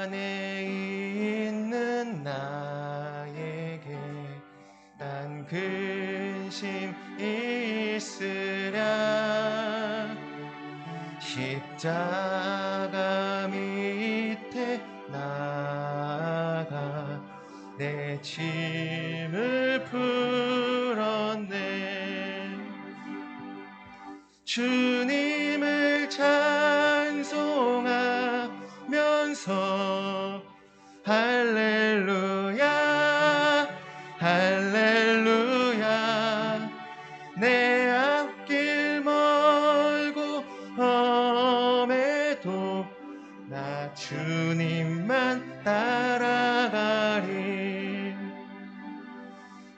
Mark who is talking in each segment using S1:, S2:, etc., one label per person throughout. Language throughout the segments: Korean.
S1: 안에 있는 나에게 난 근심 있으랴. 십자가 밑에 나아가 내 짐을 풀었네. 주님을 찬송하면서 할렐루야 할렐루야. 내 앞길 멀고 험해도 나 주님만 따라가리.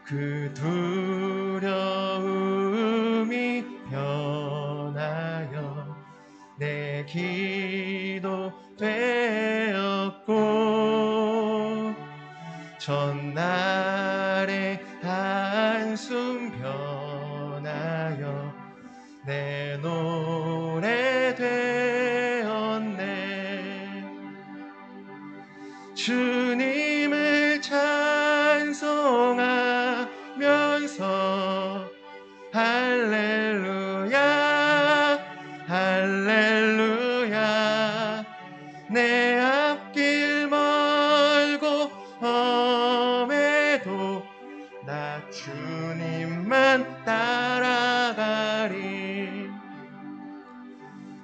S1: 그 두려움이 변하여 내 기도 되었고 전날의 한숨 변하여 내 노래 되었네. 주님을 찬송하면서 할렐루야 할렐루야. 내 앞길 멀고 험해도 나 주님만 따라가리.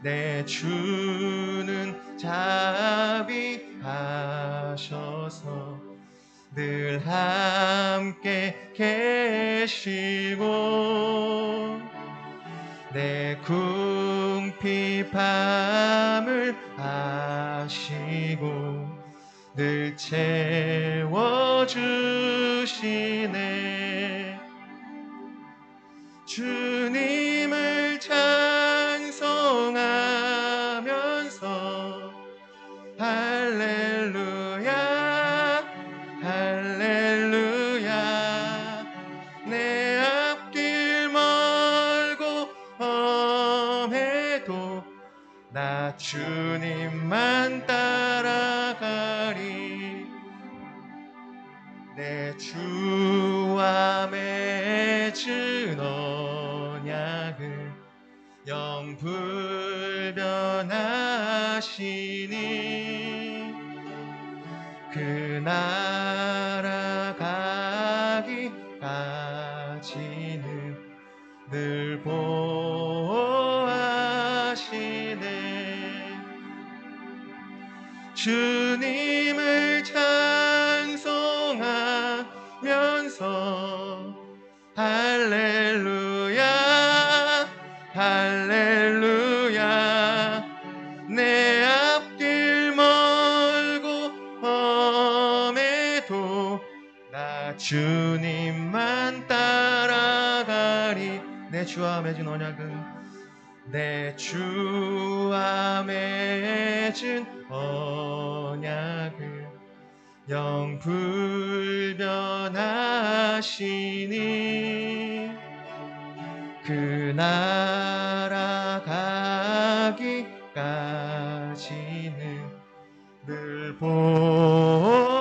S1: 내 주는 자비하셔서 늘 함께 계시고 내 궁핍함을 아시고 늘 채워주시네. 주님을 찬송하면서 할렐루야 할렐루야. 내 앞길 멀고 험해도 나 주님만 따라가리. 내 주와 맺은 언약을 영불변하시니 그 나라 가기까지는 늘 보호하시네. 주님을 찬송하면서 할렐루야 할렐루야. 내 앞길 멀고 험해도 나 주님만 따라가리. 내 주와 맺은 언약은 내 주와 맺은 언약을 영불변하시니 그 나라 가기까지는 늘 보호하시네.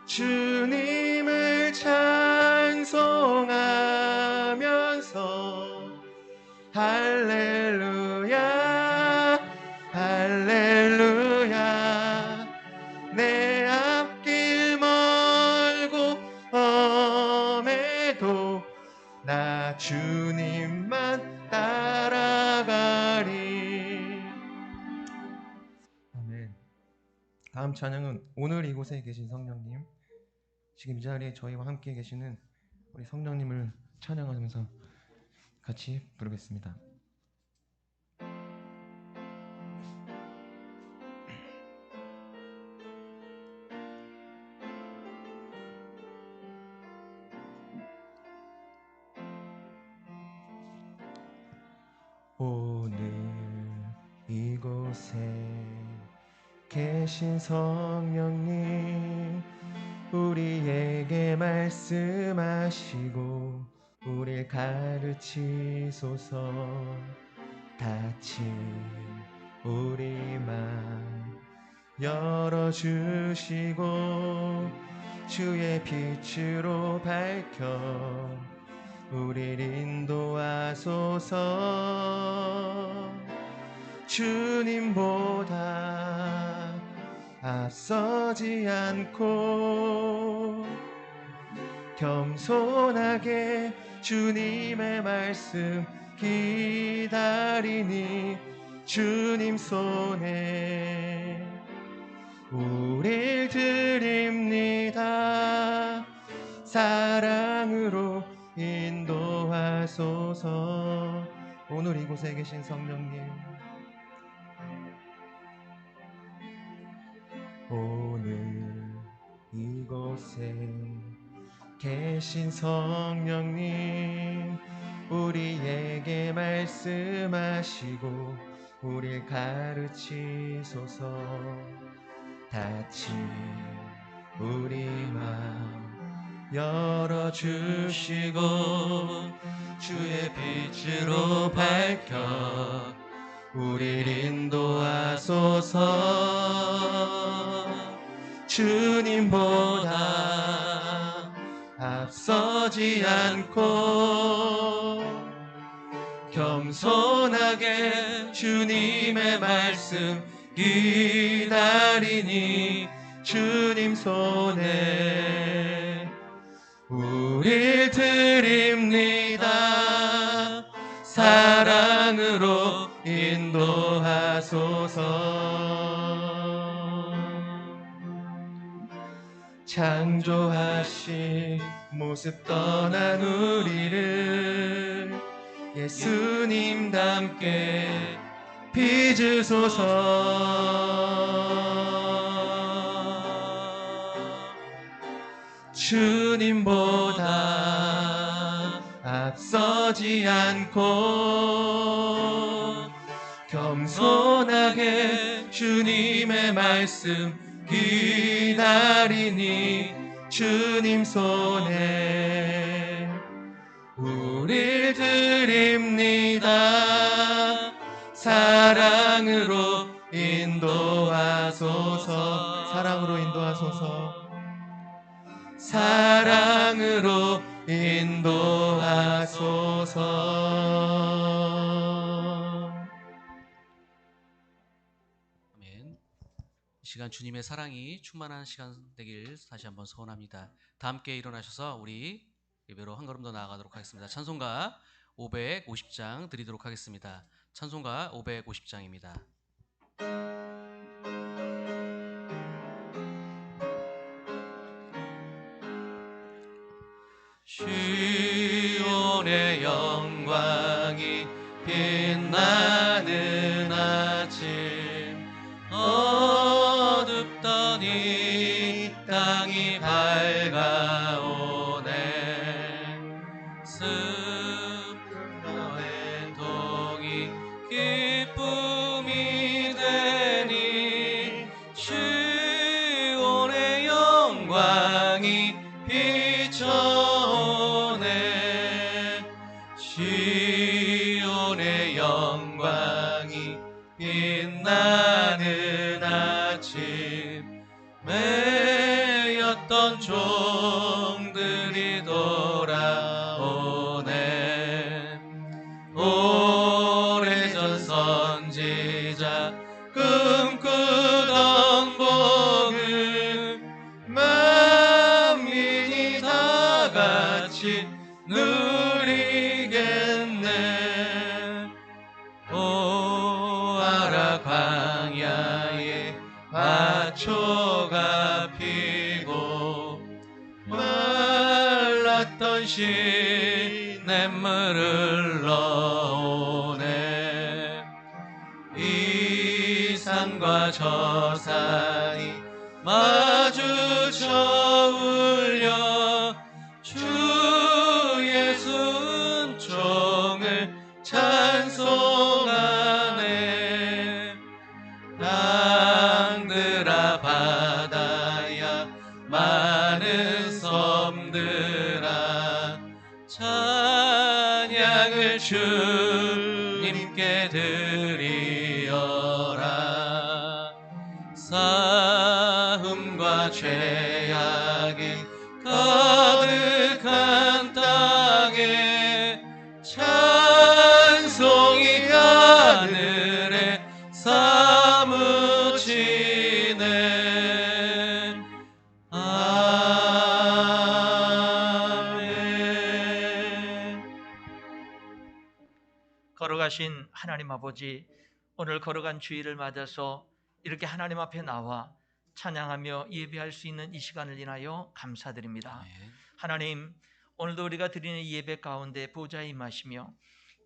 S1: 주님을 찬송하면서 할렐루야 할렐루야. 내 앞길 멀고 험해도 나 주님만 따라가리. 아멘. 다음 찬양은 오늘 이곳에 계신 성령님, 지금 이 자리에 저희와 함께 계시는 우리 성령님을 찬양하면서 같이 부르겠습니다. 오늘 이곳에 계신 성령님, 우리에게 말씀하시고 우릴 가르치소서. 다친 우리 맘 열어주시고 주의 빛으로 밝혀 우릴 인도하소서. 주님보다 앞서지 않고 겸손하게 주님의 말씀 기다리니 주님 손에 우릴 드립니다. 사랑으로 인도하소서. 오늘 이곳에 계신 성령님, 오늘 이곳에 계신 성령님, 우리에게 말씀하시고 우릴 가르치소서. 다친 우리 맘 열어주시고 주의 빛으로 밝혀 우릴 인도하소서. 주님보다 앞서지 않고 겸손하게 주님의 말씀 기다리니 주님 손에 우릴 드립니다. 사랑으로 인도하소서. 창조하신 모습 떠난 우리를 예수님답게 빚으소서. 주님보다 앞서지 않고 겸손하게 주님의 말씀 기다리니 주님 손에 우릴 드립니다. 사랑으로 인도하소서. 사랑으로 인도하소서. 사랑으로 인도하소서.
S2: 아멘. 이 시간 주님의 사랑이 충만한 시간 되길 다시 한번 소원합니다. 다 함께 일어나셔서 우리 예배로 한 걸음 더 나아가도록 하겠습니다. 찬송가 550장 드리도록 하겠습니다. 찬송가 550장입니다.
S1: 시온의 영광이 빛나는 아침, 어둡던 이 땅이 밝아오네. 너의 동이 기쁨이 되니 시온의 영광이 비춰오네. 시온의 영광이 빛나는 아침, 매였던 종들이 돌아오네. 오래전 선지자 꿈꾸던 복을 만민이 다 같이 누리겠네. 보아라 광야에 화초가 피고 말랐던 시냇물을 흘러오네. 이 산과 저 산이 마주쳐 울려 주의 순종을 찬송하네. 땅들아 바다야 많은 섬들아 찬양을 주님께 드리어라.
S2: 죄악이 가득한 땅에 찬송이 하늘에 사무치네. 아멘.
S3: 걸어가신 하나님 아버지, 오늘 걸어간 주일을 맞아서 이렇게 하나님 앞에 나와 찬양하며 예배할 수 있는 이 시간을 인하여 감사드립니다.
S2: 아멘.
S3: 하나님, 오늘도 우리가 드리는 이 예배 가운데 보좌에 임하시며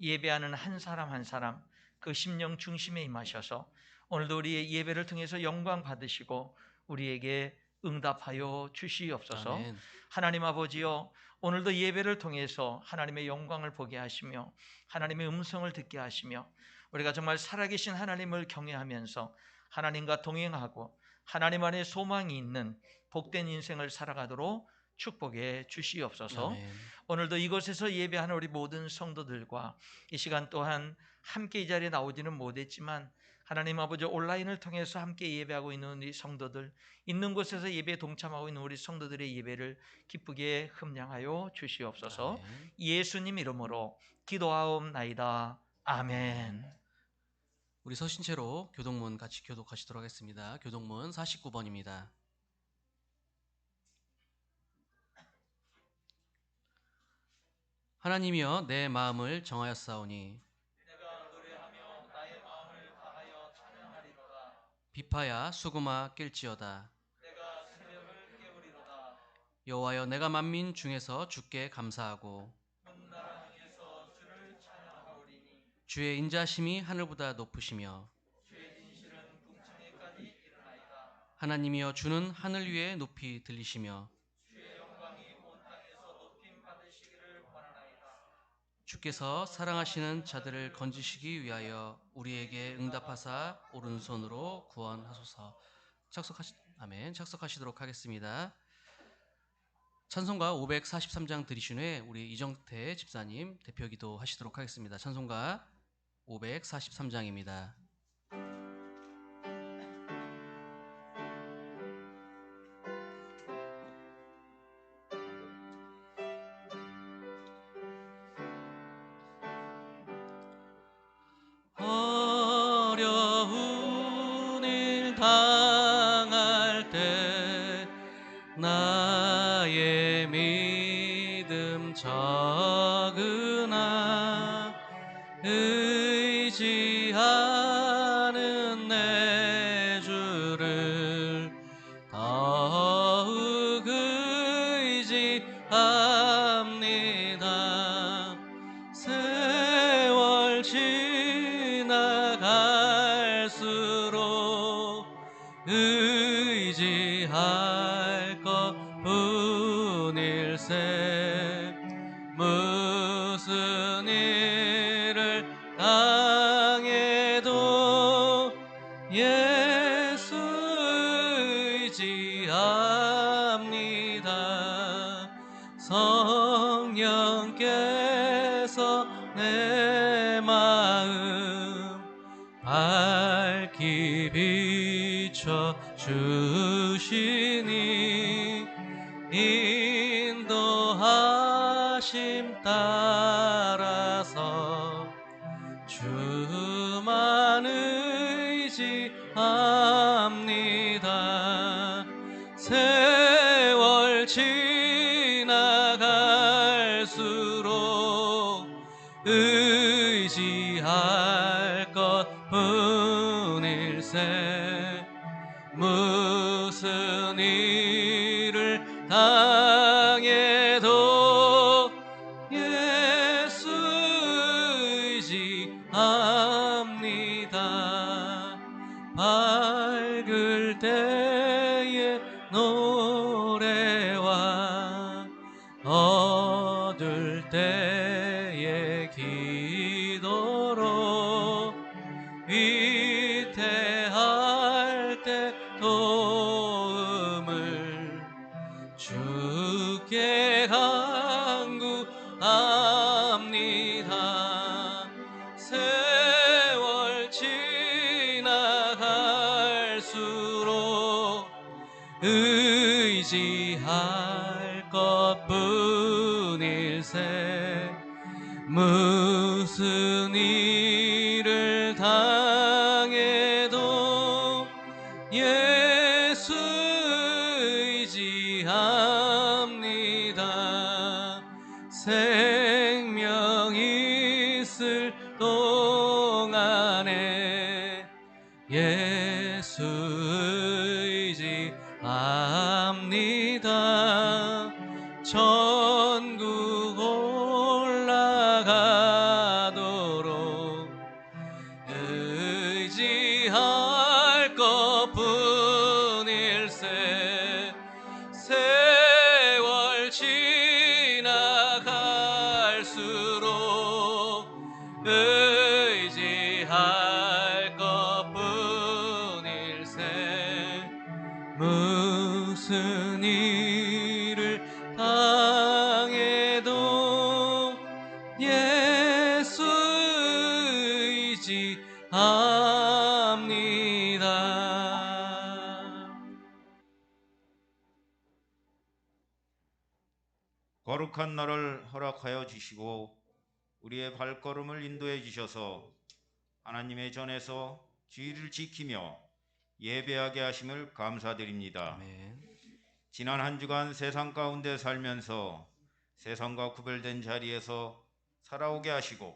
S3: 예배하는 한 사람 한 사람 그 심령 중심에 임하셔서 오늘도 우리의 예배를 통해서 영광 받으시고 우리에게 응답하여 주시옵소서.
S2: 아멘.
S3: 하나님 아버지여, 오늘도 예배를 통해서 하나님의 영광을 보게 하시며 하나님의 음성을 듣게 하시며 우리가 정말 살아계신 하나님을 경외하면서 하나님과 동행하고 하나님 안에 소망이 있는 복된 인생을 살아가도록 축복해 주시옵소서.
S2: 아멘.
S3: 오늘도 이곳에서 예배하는 우리 모든 성도들과 이 시간 또한 함께 이 자리에 나오지는 못했지만 하나님 아버지 온라인을 통해서 함께 예배하고 있는 우리 성도들, 있는 곳에서 예배에 동참하고 있는 우리 성도들의 예배를 기쁘게 흠량하여 주시옵소서.
S2: 아멘.
S3: 예수님 이름으로 기도하옵나이다. 아멘.
S2: 우리 서신 채로 교동문 같이 교독하시도록 하겠습니다. 교동문 49번입니다. 하나님이여 내 마음을 정하였사오니
S3: 내가 노래하며 나의 마음을 다하여 찬양하리로다.
S2: 비파야 수금아 깰지어다.
S3: 내가 새벽을 깨우리로다.
S2: 여호와여 내가 만민 중에서 주께 감사하고
S3: 온 나라 중에서 주를 찬양하오리니
S2: 주의 인자심이 하늘보다 높으시며
S3: 주의 진실은 궁창에까지 이르나이다.
S2: 하나님이여 주는 하늘 위에 높이 들리시며
S3: 주의 영광이 온 땅에서 높임 받으시기를 원하나이다.
S2: 주께서 사랑하시는 자들을 건지시기 위하여 우리에게 응답하사 오른손으로 구원하소서. 아멘. 착석하시도록 하겠습니다. 찬송가 543장 들으신 후에 우리 이정태 집사님 대표기도 하시도록 하겠습니다. 찬송가 543장입니다. 어려운 일 당할 때 나의 믿음 적으나 의지하는 내 주를 더욱 의지합니다. 세월 지나갈수록 의지할 것뿐일세. 무슨 일을 당해도 예수 의지합니다. 성령께서 내 마음 밝히 비춰 주시니 인도하심 따라서 주만 의지합니다. 세월 지나갈수록 의지할 것뿐일세. 무슨 일을 당해도 예수 의지합니다. 밝을 때의 노래와 어둘 때의 기도로 위태할 때 도움을 주께 간구합니다. 세월 지나갈수록 의지할 것뿐일세 무슨 일을 당해도 예수 의지합니다. 생명 있을 동안에 예수 의지합니다. 천국 올라가도록 의지할 것뿐일세 세월 지나갈수록 의지할 것뿐일세 무슨 일을 당해도 예수 의지합니다.
S4: 거룩한 날을 허락하여 주시고 우리의 발걸음을 인도해 주셔서 하나님의 전에서 주의를 지키며 예배하게 하심을 감사드립니다.
S2: 아멘.
S4: 지난 한 주간 세상 가운데 살면서 세상과 구별된 자리에서 살아오게 하시고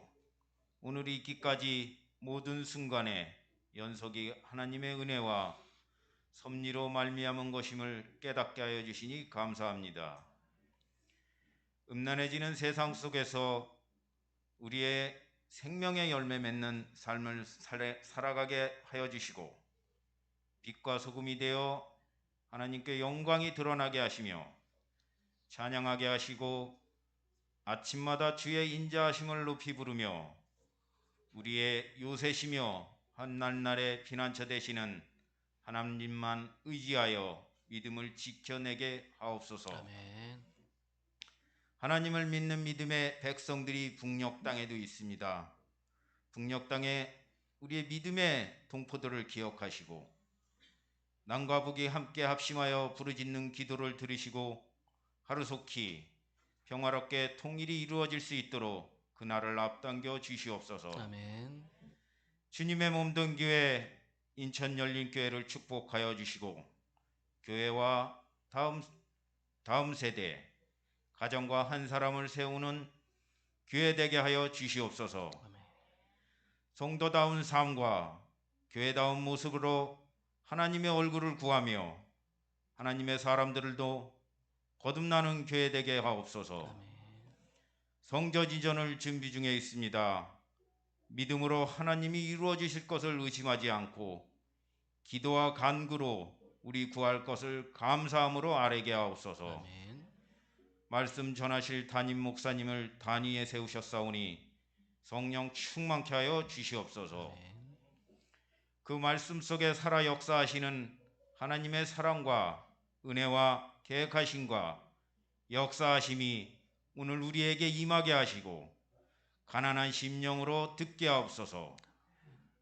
S4: 오늘 있기까지 모든 순간에 연속이 하나님의 은혜와 섭리로 말미암은 것임을 깨닫게 하여 주시니 감사합니다. 음란해지는 세상 속에서 우리의 생명의 열매 맺는 삶을 살아가게 하여 주시고 빛과 소금이 되어 하나님께 영광이 드러나게 하시며 찬양하게 하시고 아침마다 주의 인자하심을 높이 부르며 우리의 요새시며 한날날의 피난처 되시는 하나님만 의지하여 믿음을 지켜내게 하옵소서.
S2: 아멘.
S4: 하나님을 믿는 믿음의 백성들이 북녘 땅에도 있습니다. 북녘 땅에 우리의 믿음의 동포들을 기억하시고 남과 북이 함께 합심하여 부르짖는 기도를 들으시고 하루속히 평화롭게 통일이 이루어질 수 있도록 그날을 앞당겨 주시옵소서.
S2: 아멘.
S4: 주님의 몸된 교회 인천 열린교회를 축복하여 주시고 교회와 다음 세대 가정과 한 사람을 세우는 교회 되게 하여 주시옵소서.
S2: 아멘.
S4: 성도다운 삶과 교회다운 모습으로 하나님의 얼굴을 구하며 하나님의 사람들도 거듭나는 교회 되게 하옵소서.
S2: 아멘.
S4: 성전이전을 준비 중에 있습니다. 믿음으로 하나님이 이루어 주실 것을 의심하지 않고 기도와 간구로 우리 구할 것을 감사함으로 아뢰게 하옵소서.
S2: 아멘.
S4: 말씀 전하실 담임 목사님을 단위에 세우셨사오니 성령 충만케 하여 주시옵소서.
S2: 아멘.
S4: 그 말씀 속에 살아 역사하시는 하나님의 사랑과 은혜와 계획하심과 역사하심이 오늘 우리에게 임하게 하시고 가난한 심령으로 듣게 하옵소서.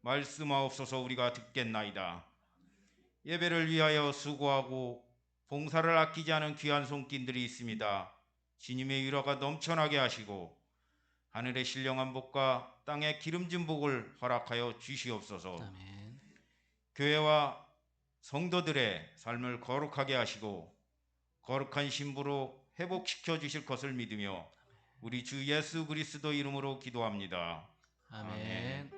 S4: 말씀하옵소서. 우리가 듣겠나이다. 예배를 위하여 수고하고 봉사를 아끼지 않은 귀한 손길들이 있습니다. 주님의 위로가 넘쳐나게 하시고 하늘의 신령한 복과 땅의 기름진 복을 허락하여 주시옵소서.
S2: 아멘.
S4: 교회와 성도들의 삶을 거룩하게 하시고 거룩한 신부로 회복시켜 주실 것을 믿으며 우리 주 예수 그리스도 이름으로 기도합니다.
S2: 아멘.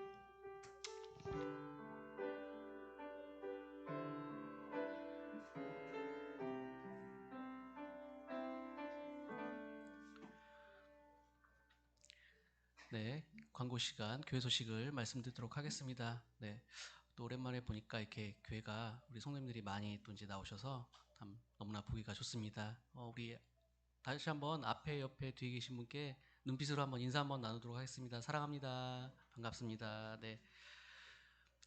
S2: 네, 광고 시간 교회 소식을 말씀드리도록 하겠습니다. 네, 또 오랜만에 보니까 이렇게 교회가 우리 성도님들이 많이 또 이제 나오셔서 참 너무나 보기가 좋습니다. 우리 다시 한번 앞에 옆에 뒤에 계신 분께 눈빛으로 한번 인사 한번 나누도록 하겠습니다. 사랑합니다. 반갑습니다. 네.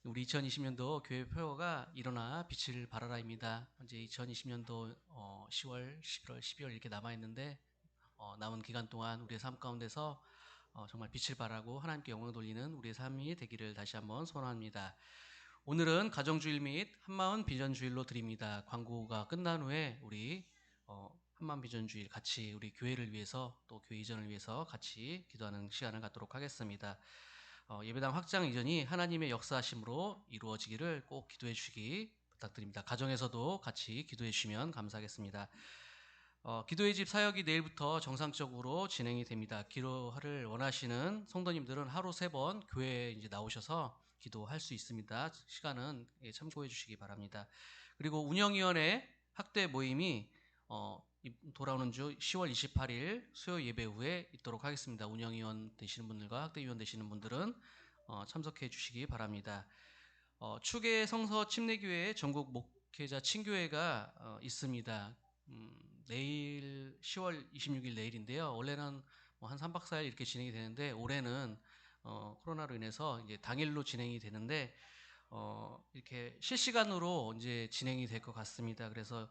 S2: 우리 2020년도 교회 표어가 일어나 빛을 발하라입니다. 이제 2020년도 10월, 11월, 12월 이렇게 남아 있는데 남은 기간 동안 우리의 삶 가운데서 정말 빛을 발하고 하나님께 영광 돌리는 우리의 삶이 되기를 다시 한번 소원합니다. 오늘은 가정주일 및 한마음 비전주일로 드립니다. 광고가 끝난 후에 우리 한마음 비전주일 같이 우리 교회를 위해서 또 교회 이전을 위해서 같이 기도하는 시간을 갖도록 하겠습니다. 예배당 확장 이전이 하나님의 역사하심으로 이루어지기를 꼭 기도해 주시기 부탁드립니다. 가정에서도 같이 기도해 주시면 감사하겠습니다. 기도의 집 사역이 내일부터 정상적으로 진행이 됩니다. 기도를 원하시는 성도님들은 하루 3번 교회에 이제 나오셔서 기도할 수 있습니다. 시간은 참고해 주시기 바랍니다. 그리고 운영위원회 학대 모임이 돌아오는 주 10월 28일 수요 예배 후에 있도록 하겠습니다. 운영위원 되시는 분들과 학대위원 되시는 분들은 참석해 주시기 바랍니다. 추계 성서 침례교회 전국 목회자 친교회가 있습니다. 내일 10월 26일 내일인데요. 원래는 한 3박 4일 이렇게 진행이 되는데 올해는 코로나로 인해서 이제 당일로 진행이 되는데 이렇게 실시간으로 이제 진행이 될 것 같습니다. 그래서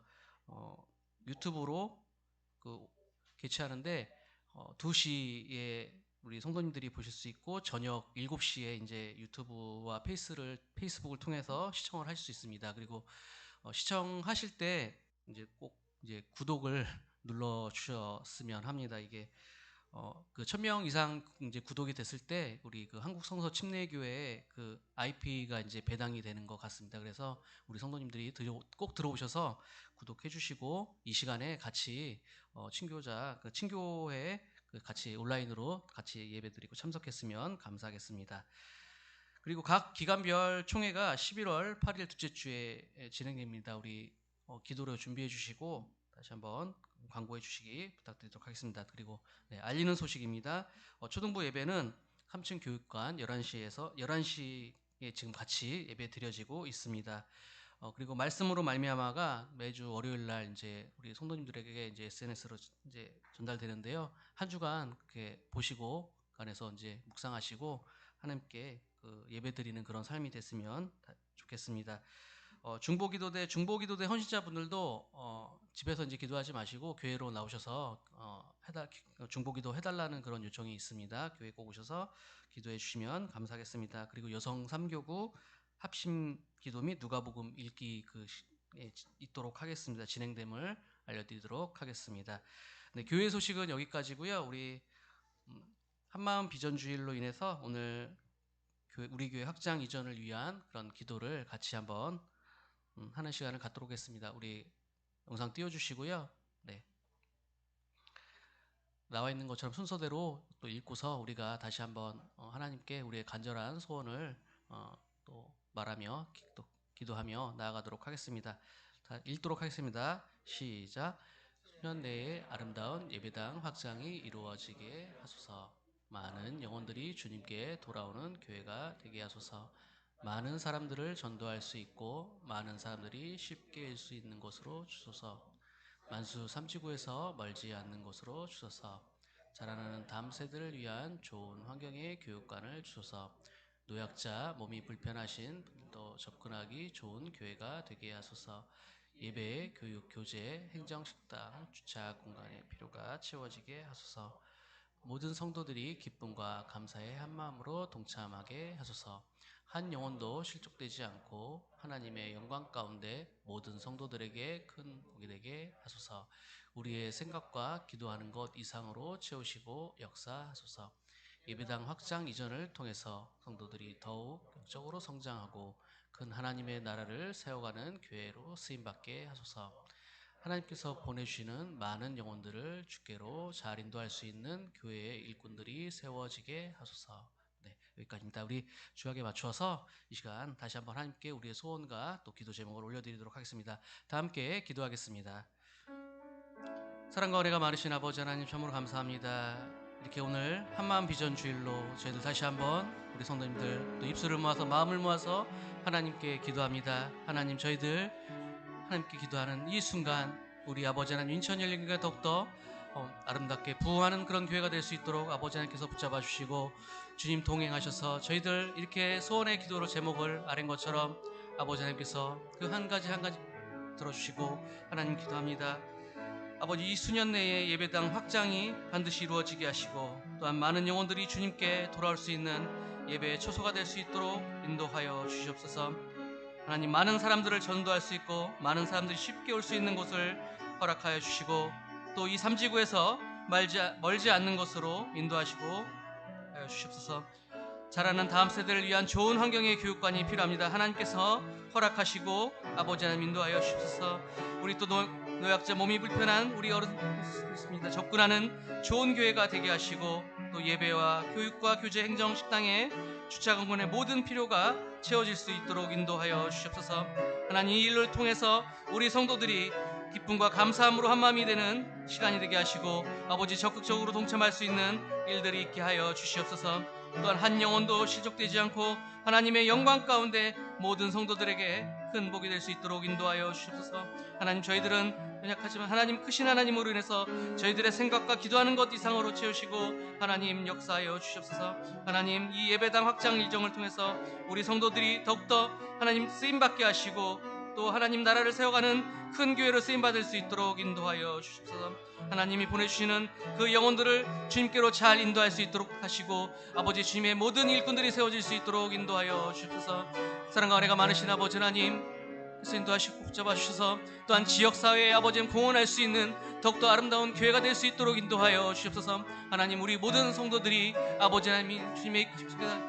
S2: 유튜브로 개최하는데 2시에 우리 성도님들이 보실 수 있고 저녁 7시에 이제 유튜브와 페이스북을 통해서 시청을 하실 수 있습니다. 그리고 시청하실 때 이제 꼭 이제 구독을 눌러 주셨으면 합니다. 이게 1000명 이상 이제 구독이 됐을 때 우리 그 한국 성서 침례교회 그 IP가 이제 배당이 되는 것 같습니다. 그래서 우리 성도님들이 꼭 들어오셔서 구독해 주시고 이 시간에 같이 친교회 같이 온라인으로 같이 예배드리고 참석했으면 감사하겠습니다. 그리고 각 기간별 총회가 11월 8일 둘째 주에 진행됩니다. 우리 기도로 준비해 주시고 다시 한번 광고해 주시기 부탁드리도록 하겠습니다. 그리고 알리는 소식입니다. 초등부 예배는 3층 교육관 11시에 지금 같이 예배 드려지고 있습니다. 그리고 말씀으로 말미암아가 매주 월요일 날 이제 우리 성도님들에게 이제 SNS로 이제 전달되는데요. 한 주간 그렇게 보시고 안에서 이제 묵상하시고 하나님께 예배 드리는 그런 삶이 됐으면 좋겠습니다. 중보기도대 헌신자분들도 집에서 이제 기도하지 마시고 교회로 나오셔서 중보기도 해달라는 그런 요청이 있습니다. 교회 꼭 오셔서 기도해 주시면 감사하겠습니다. 그리고 여성 3교구 합심 기도 및 누가복음 읽기 있도록 하겠습니다. 진행됨을 알려드리도록 하겠습니다. 네, 교회 소식은 여기까지고요. 우리 한마음 비전주일로 인해서 오늘 우리 교회 확장 이전을 위한 그런 기도를 같이 한번 하는 시간을 갖도록 하겠습니다. 우리 영상 띄워주시고요. 네. 나와 있는 것처럼 순서대로 또 읽고서 우리가 다시 한번 하나님께 우리의 간절한 소원을 또 말하며 또 기도하며 나아가도록 하겠습니다. 다 읽도록 하겠습니다. 시작. 수년 내에 아름다운 예배당 확장이 이루어지게 하소서. 많은 영혼들이 주님께 돌아오는 교회가 되게 하소서. 많은 사람들을 전도할 수 있고 많은 사람들이 쉽게 일 수 있는 곳으로 주소서. 만수 삼지구에서 멀지 않는 곳으로 주소서. 자라나는 다음 세대를 위한 좋은 환경의 교육관을 주소서. 노약자, 몸이 불편하신 분도 접근하기 좋은 교회가 되게 하소서. 예배, 교육, 교재, 행정식당, 주차 공간의 필요가 채워지게 하소서. 모든 성도들이 기쁨과 감사의 한마음으로 동참하게 하소서. 한 영혼도 실족되지 않고 하나님의 영광 가운데 모든 성도들에게 큰 복이 되게 하소서. 우리의 생각과 기도하는 것 이상으로 채우시고 역사하소서. 예배당 확장 이전을 통해서 성도들이 더욱 영적으로 성장하고 큰 하나님의 나라를 세워가는 교회로 쓰임받게 하소서. 하나님께서 보내주시는 많은 영혼들을 주께로 잘 인도할 수 있는 교회의 일꾼들이 세워지게 하소서. 네, 여기까지입니다. 우리 주약에 맞추어서 이 시간 다시 한번 하나님께 우리의 소원과 또 기도 제목을 올려드리도록 하겠습니다. 다 함께 기도하겠습니다. 사랑과 은혜가 많으신 아버지 하나님 참으로 감사합니다. 이렇게 오늘 한마음 비전 주일로 저희들 다시 한번 우리 성도님들 또 입술을 모아서 마음을 모아서 하나님께 기도합니다. 하나님 저희들 하나님께 기도하는 이 순간 우리 아버지 하나님 인천 열린교회가 더욱더 아름답게 부흥하는 그런 교회가 될 수 있도록 아버지 하나님께서 붙잡아 주시고 주님 동행하셔서 저희들 이렇게 소원의 기도로 제목을 아는 것처럼 아버지 하나님께서 그 한 가지 한 가지 들어주시고 하나님 기도합니다. 아버지 이 수년 내에 예배당 확장이 반드시 이루어지게 하시고 또한 많은 영혼들이 주님께 돌아올 수 있는 예배의 초소가 될 수 있도록 인도하여 주시옵소서. 하나님 많은 사람들을 전도할 수 있고 많은 사람들이 쉽게 올 수 있는 곳을 허락하여 주시고 또 이 삼지구에서 멀지 않는 곳으로 인도하시고 하여 주시옵소서. 자라는 다음 세대를 위한 좋은 환경의 교육관이 필요합니다. 하나님께서 허락하시고 아버지 하나님 인도하여 주시옵소서. 우리 또 노약자 몸이 불편한 우리 어른 있습니다. 접근하는 좋은 교회가 되게 하시고 또 예배와 교육과 교제 행정 식당에 주차 공간의 모든 필요가 채워질 수 있도록 인도하여 주시옵소서. 하나님 이 일을 통해서 우리 성도들이 기쁨과 감사함으로 한마음이 되는 시간이 되게 하시고 아버지 적극적으로 동참할 수 있는 일들이 있게 하여 주시옵소서. 또한 한 영혼도 실족되지 않고 하나님의 영광 가운데 모든 성도들에게 큰 복이 될 수 있도록 인도하여 주시옵소서. 하나님 저희들은 연약하지만 하나님 크신 하나님으로 인해서 저희들의 생각과 기도하는 것 이상으로 채우시고 하나님 역사하여 주시옵소서. 하나님 이 예배당 확장 일정을 통해서 우리 성도들이 더욱더 하나님 쓰임받게 하시고 또 하나님 나라를 세워가는 큰 교회로 쓰임받을 수 있도록 인도하여 주시옵소서. 하나님이 보내주시는 그 영혼들을 주님께로 잘 인도할 수 있도록 하시고 아버지 주님의 모든 일꾼들이 세워질 수 있도록 인도하여 주시옵소서. 사랑과 은혜가 많으신 아버지 하나님 인도하시고 붙잡아 주셔서 또한 지역사회에 아버지님 공헌할 수 있는 더욱더 아름다운 교회가 될 수 있도록 인도하여 주시옵소서. 하나님 우리 모든 성도들이 아버지 하나님 주님의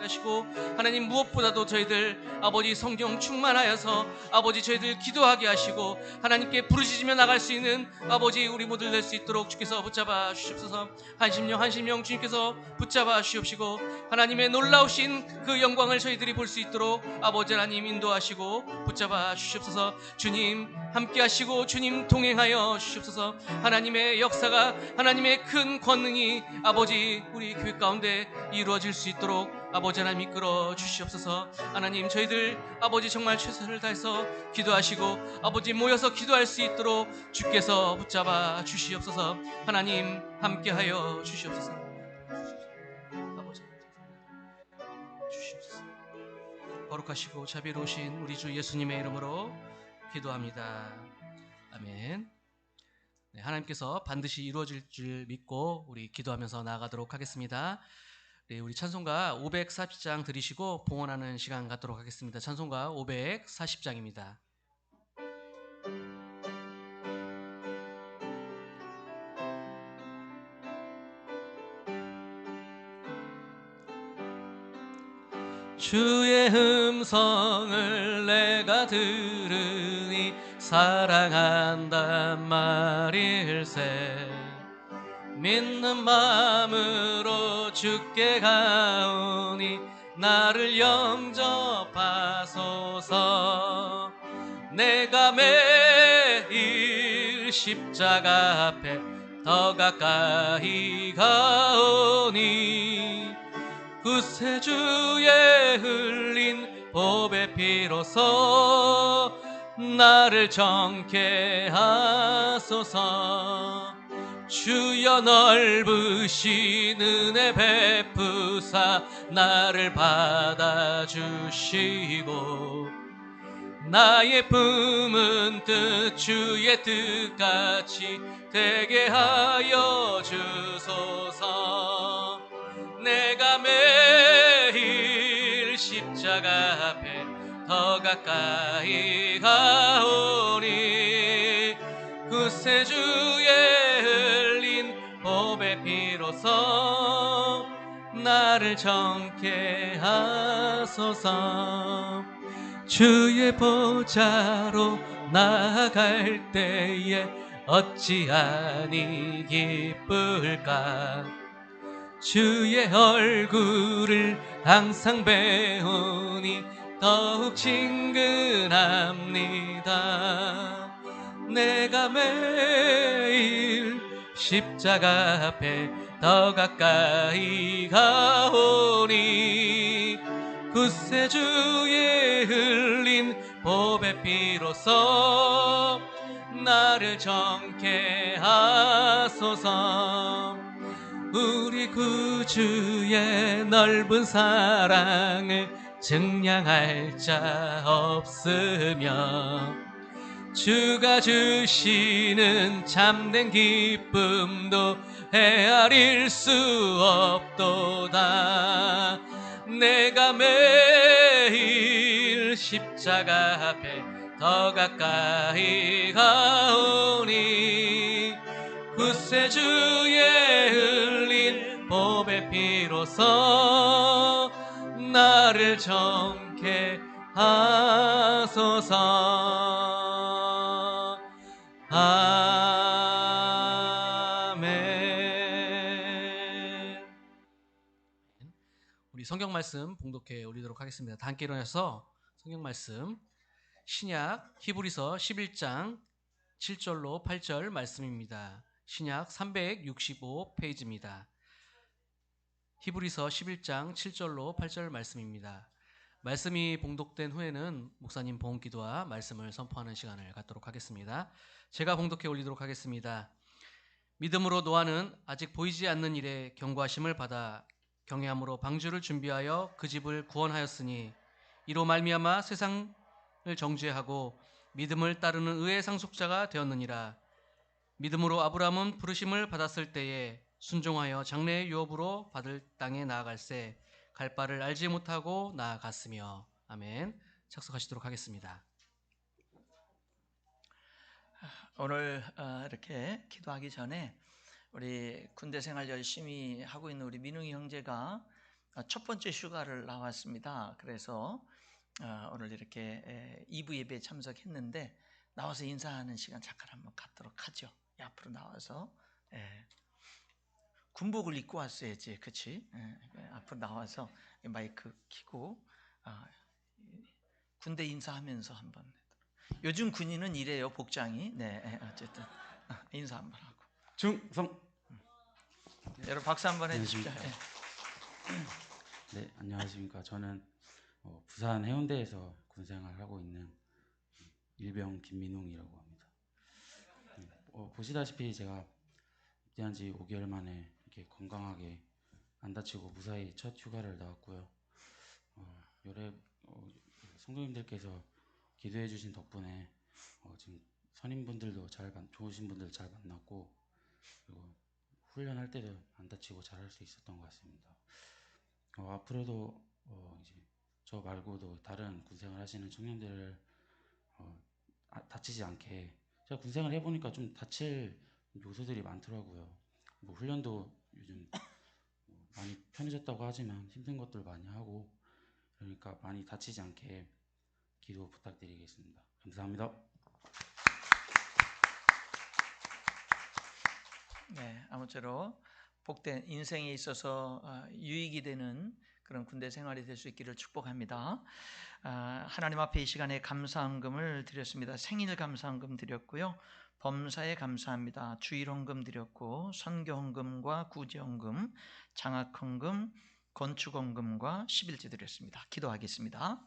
S2: 하시고 하나님 무엇보다도 저희들 아버지 성령 충만하여서 아버지 저희들 기도하게 하시고 하나님께 부르짖으며 나갈 수 있는 아버지 우리 모두 될 수 있도록 주께서 붙잡아 주시옵소서. 한심령 주님께서 붙잡아 주시옵시고 하나님의 놀라우신 그 영광을 저희들이 볼 수 있도록 아버지 하나님 인도하시고 붙잡아 주시옵소서. 주님 함께 하시고 주님 동행하여 주시옵소서. 하나님의 역사가 하나님의 큰 권능이 아버지 우리 교회 가운데 이루어질 수 있도록 아버지 하나님 이끌어 주시옵소서. 하나님 저희들 아버지 정말 최선을 다해서 기도하시고 아버지 모여서 기도할 수 있도록 주께서 붙잡아 주시옵소서. 하나님 함께하여 주시옵소서. 아버지 주시옵소서. 거룩하시고 자비로우신 우리 주 예수님의 이름으로 기도합니다. 아멘. 네, 하나님께서 반드시 이루어질 줄 믿고 우리 기도하면서 나아가도록 하겠습니다. 네, 우리 찬송가 540장 들으시고 봉헌하는 시간 갖도록 하겠습니다. 찬송가 540장입니다. 주의 음성을 내가 들으니 사랑한단 말일세. 믿는 마음으로 주께 가오니 나를 영접하소서. 내가 매일 십자가 앞에 더 가까이 가오니 구세주의 흘린 보배 피로써 나를 정케 하소서. 주여 넓으신 은혜 베푸사 나를 받아주시고 나의 품은 뜻 주의 뜻같이 되게 하여 주소서. 내가 매일 십자가 앞에 더 가까이 가오니 구세주의 흘린 보배 피로써 나를 정케 하소서. 주의 보좌로 나아갈 때에 어찌하니 기쁠까. 주의 얼굴을 항상 배우니 더욱 친근합니다. 내가 매일 십자가 앞에 더 가까이 가오니 구세주의 흘린 보배 피로써 나를 정케 하소서. 우리 구주의 넓은 사랑을 증량할 자 없으며 주가 주시는 참된 기쁨도 헤아릴 수 없도다. 내가 매일 늘 십자가 앞에 더 가까이 가오니 구세주의 흘린 보배 피로써 나를 정케 하소서. 아멘. 우리 성경 말씀 봉독해 올리도록 하겠습니다. 다 함께 일어나서 성경 말씀 신약 히브리서 11장 7절로 8절 말씀입니다. 신약 365페이지입니다. 히브리서 11장 7절로 8절 말씀입니다. 말씀이 봉독된 후에는 목사님 봉헌 기도와 말씀을 선포하는 시간을 갖도록 하겠습니다. 제가 봉독해 올리도록 하겠습니다. 믿음으로 노아는 아직 보이지 않는 일에 경고하심을 받아 경외함으로 방주를 준비하여 그 집을 구원하였으니 이로 말미암아 세상을 정죄하고 믿음을 따르는 의의 상속자가 되었느니라. 믿음으로 아브라함은 부르심을 받았을 때에 순종하여 장래의 유업으로 받을 땅에 나아갈새 갈 바를 알지 못하고 나아갔으며. 아멘. 착석하시도록 하겠습니다.
S3: 오늘 이렇게 기도하기 전에 우리 군대 생활 열심히 하고 있는 우리 민웅이 형제가 첫 번째 휴가를 나왔습니다. 그래서 오늘 이렇게 2부 예배에 참석했는데 나와서 인사하는 시간 잠깐 한번 갖도록 하죠. 앞으로 나와서 군복을 입고 왔어야지, 그렇지? 앞으로 나와서 마이크 켜고 군대 인사하면서 한번. 요즘 군인은 이래요, 복장이. 네, 어쨌든 인사 한번 하고.
S5: 충성.
S3: 여러분 박수 한번 해주십시오.
S5: 네, 안녕하십니까. 저는 부산 해운대에서 군생활을 하고 있는 일병 김민웅이라고 합니다. 보시다시피 제가 입대한 지 5개월 만에 이렇게 건강하게 안 다치고 무사히 첫 휴가를 나왔고요. 요래 성도님들께서 기도해 주신 덕분에 지금 선임분들도 좋으신 분들 잘 만났고, 그리고 훈련할 때도 안 다치고 잘할 수 있었던 것 같습니다. 앞으로도 이제 저 말고도 다른 군생활 하시는 청년들을 다치지 않게, 제가 군생활 해보니까 좀 다칠 요소들이 많더라고요. 뭐 훈련도 요즘 많이 편해졌다고 하지만 힘든 것들 많이 하고, 그러니까 많이 다치지 않게 기도 부탁드리겠습니다. 감사합니다.
S3: 네, 아무쪼록 복된 인생에 있어서 유익이 되는 그런 군대 생활이 될 수 있기를 축복합니다. 하나님 앞에 이 시간에 감사헌금을 드렸습니다. 생일 감사헌금 드렸고요. 범사에 감사합니다. 주일헌금 드렸고, 선교헌금과 구제헌금, 장학헌금, 건축헌금과 11조 드렸습니다. 기도하겠습니다.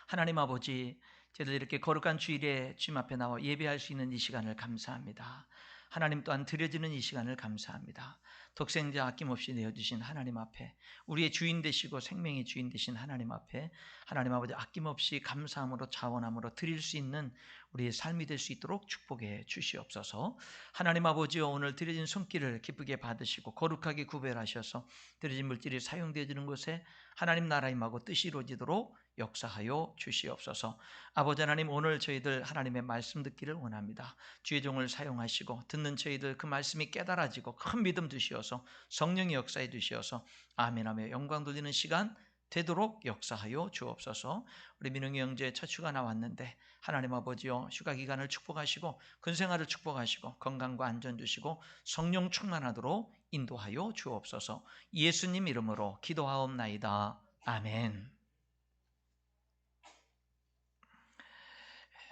S3: 하나님 아버지, 저희들 이렇게 거룩한 주일에 주님 앞에 나와 예배할 수 있는 이 시간을 감사합니다. 하나님 또한 드려지는 이 시간을 감사합니다. 독생자 아낌없이 내어주신 하나님 앞에, 우리의 주인 되시고 생명의 주인 되신 하나님 앞에 하나님 아버지 아낌없이 감사함으로 자원함으로 드릴 수 있는 우리의 삶이 될 수 있도록 축복해 주시옵소서. 하나님 아버지여, 오늘 드려진 손길을 기쁘게 받으시고 거룩하게 구별하셔서 드려진 물질이 사용되어지는 곳에 하나님 나라 임하고 뜻이 이루어지도록 역사하여 주시옵소서. 아버지 하나님, 오늘 저희들 하나님의 말씀 듣기를 원합니다. 주의 종을 사용하시고 듣는 저희들 그 말씀이 깨달아지고 큰 믿음 주시어서 성령의 역사에 주시어서 아멘하며 영광 돌리는 시간 되도록 역사하여 주옵소서. 우리 민웅이 형제 첫 휴가 나왔는데 하나님 아버지여, 휴가 기간을 축복하시고 근생활을 축복하시고 건강과 안전 주시고 성령 충만하도록 인도하여 주옵소서. 예수님 이름으로 기도하옵나이다. 아멘.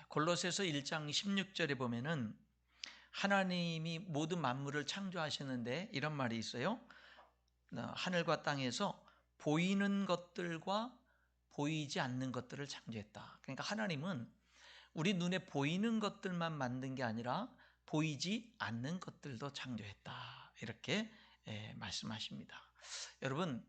S3: 골로새서 1장 16절에 보면은 하나님이 모든 만물을 창조하셨는데 이런 말이 있어요. 하늘과 땅에서 보이는 것들과 보이지 않는 것들을 창조했다. 그러니까 하나님은 우리 눈에 보이는 것들만 만든 게 아니라 보이지 않는 것들도 창조했다. 이렇게 말씀하십니다. 여러분,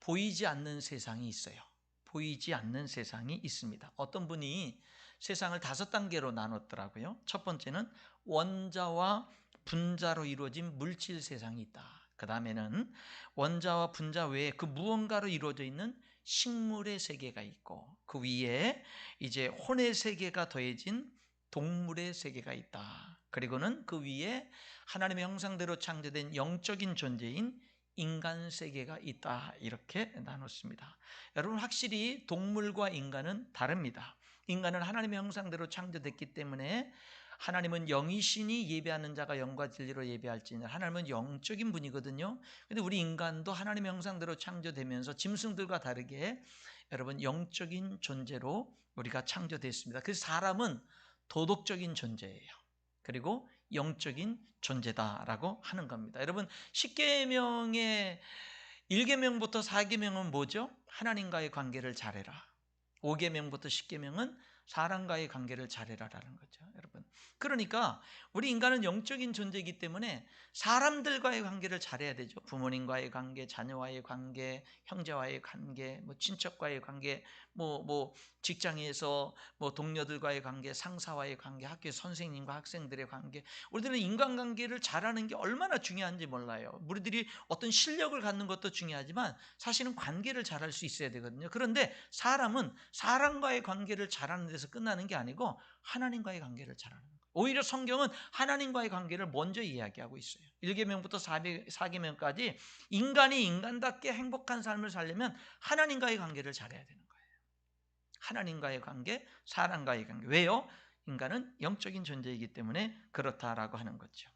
S3: 보이지 않는 세상이 있어요. 보이지 않는 세상이 있습니다. 어떤 분이 세상을 5단계로 나눴더라고요. 첫 번째는 원자와 분자로 이루어진 물질 세상이 있다. 그 다음에는 원자와 분자 외에 그 무언가로 이루어져 있는 식물의 세계가 있고 그 위에 이제 혼의 세계가 더해진 동물의 세계가 있다. 그리고는 그 위에 하나님의 형상대로 창조된 영적인 존재인 인간 세계가 있다. 이렇게 나눴습니다. 여러분, 확실히 동물과 인간은 다릅니다. 인간은 하나님의 형상대로 창조됐기 때문에 하나님은 영이시니 예배하는 자가 영과 진리로 예배할지니라. 하나님은 영적인 분이거든요. 근데 우리 인간도 하나님의 형상대로 창조되면서 짐승들과 다르게 여러분 영적인 존재로 우리가 창조됐습니다. 그래서 사람은 도덕적인 존재예요. 그리고 영적인 존재다라고 하는 겁니다. 여러분, 10계명의 1계명부터 4계명은 뭐죠? 하나님과의 관계를 잘해라. 5계명부터 10계명은 사람과의 관계를 잘해라라는 거죠, 여러분. 그러니까 우리 인간은 영적인 존재이기 때문에 사람들과의 관계를 잘해야 되죠. 부모님과의 관계, 자녀와의 관계, 형제와의 관계, 뭐 친척과의 관계, 뭐 직장에서 뭐 동료들과의 관계, 상사와의 관계, 학교 선생님과 학생들의 관계. 우리들은 인간관계를 잘하는 게 얼마나 중요한지 몰라요. 우리들이 어떤 실력을 갖는 것도 중요하지만 사실은 관계를 잘할 수 있어야 되거든요. 그런데 사람은 사람과의 관계를 잘하는 데서 끝나는 게 아니고 하나님과의 관계를 잘하는 거예요. 오히려 성경은 하나님과의 관계를 먼저 이야기하고 있어요. 1계명부터 4계명까지 인간이 인간답게 행복한 삶을 살려면 하나님과의 관계를 잘해야 되는 거예요. 하나님과의 관계, 사람과의 관계. 왜요? 인간은 영적인 존재이기 때문에 그렇다라고 하는 거죠.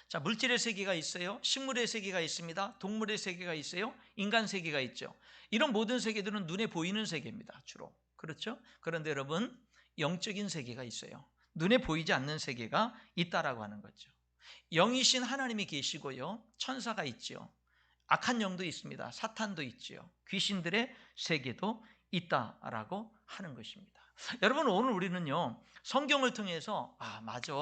S3: 자, 물질의 세계가 있어요. 식물의 세계가 있습니다. 동물의 세계가 있어요. 인간 세계가 있죠. 이런 모든 세계들은 눈에 보이는 세계입니다, 주로. 그렇죠? 그런데 여러분, 영적인 세계가 있어요. 눈에 보이지 않는 세계가 있다라고 하는 거죠. 영이신 하나님이 계시고요. 천사가 있죠. 악한 영도 있습니다. 사탄도 있죠. 귀신들의 세계도 있다라고 하는 것입니다. 여러분, 오늘 우리는요, 성경을 통해서 맞아,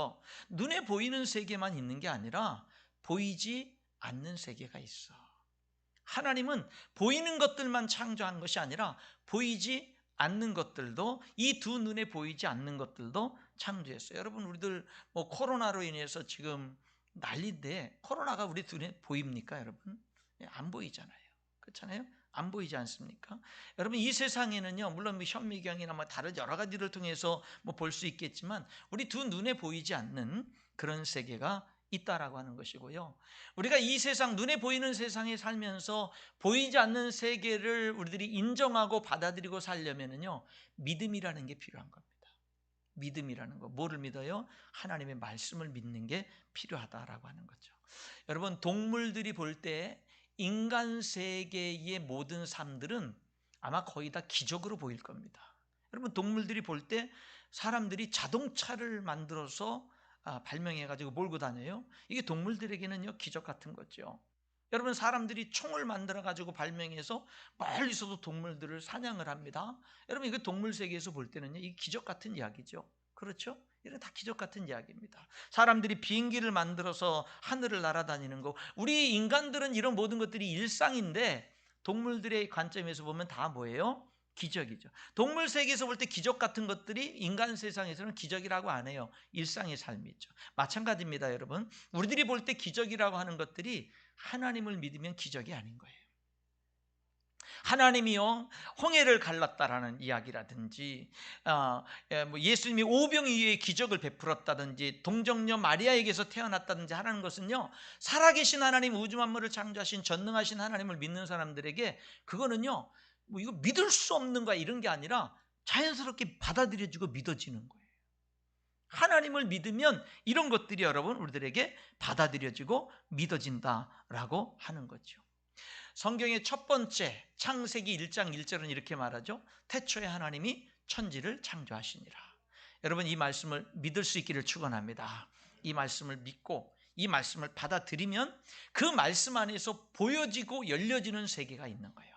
S3: 눈에 보이는 세계만 있는 게 아니라 보이지 않는 세계가 있어. 하나님은 보이는 것들만 창조한 것이 아니라 보이지 않는 것들도, 이 두 눈에 보이지 않는 것들도 창조했어요. 여러분, 우리들 뭐 코로나로 인해서 지금 난리인데 코로나가 우리 눈에 보입니까, 여러분? 안 보이잖아요. 그렇잖아요? 안 보이지 않습니까? 여러분, 이 세상에는요, 물론 뭐 현미경이나 뭐 다른 여러 가지를 통해서 뭐 볼 수 있겠지만 우리 두 눈에 보이지 않는 그런 세계가 있다라고 하는 것이고요. 우리가 이 세상, 눈에 보이는 세상에 살면서 보이지 않는 세계를 우리들이 인정하고 받아들이고 살려면은요, 믿음이라는 게 필요한 겁니다. 믿음이라는 거. 뭐를 믿어요? 하나님의 말씀을 믿는 게 필요하다라고 하는 거죠. 여러분, 동물들이 볼 때 인간 세계의 모든 삶들은 아마 거의 다 기적으로 보일 겁니다. 여러분, 동물들이 볼 때 사람들이 자동차를 만들어서 발명해가지고 몰고 다녀요. 이게 동물들에게는요, 기적 같은 거죠. 여러분, 사람들이 총을 만들어가지고 발명해서 멀리서도 동물들을 사냥을 합니다. 여러분, 이거 동물 세계에서 볼 때는요, 이게 기적 같은 이야기죠. 그렇죠? 이런 다 기적 같은 이야기입니다. 사람들이 비행기를 만들어서 하늘을 날아다니는 거, 우리 인간들은 이런 모든 것들이 일상인데 동물들의 관점에서 보면 다 뭐예요? 기적이죠. 동물 세계에서 볼 때 기적 같은 것들이 인간 세상에서는 기적이라고 안 해요. 일상의 삶이죠. 마찬가지입니다, 여러분. 우리들이 볼 때 기적이라고 하는 것들이 하나님을 믿으면 기적이 아닌 거예요. 하나님이요, 홍해를 갈랐다라는 이야기라든지 예수님이 오병이어의 기적을 베풀었다든지 동정녀 마리아에게서 태어났다든지 하는 것은요, 살아계신 하나님, 우주 만물을 창조하신 전능하신 하나님을 믿는 사람들에게 그거는요, 뭐 이거 믿을 수 없는 거야 이런 게 아니라 자연스럽게 받아들여지고 믿어지는 거예요. 하나님을 믿으면 이런 것들이 여러분 우리들에게 받아들여지고 믿어진다라고 하는 거죠. 성경의 첫 번째 창세기 1장 1절은 이렇게 말하죠. 태초에 하나님이 천지를 창조하시니라. 여러분, 이 말씀을 믿을 수 있기를 축원합니다. 이 말씀을 믿고 이 말씀을 받아들이면 그 말씀 안에서 보여지고 열려지는 세계가 있는 거예요.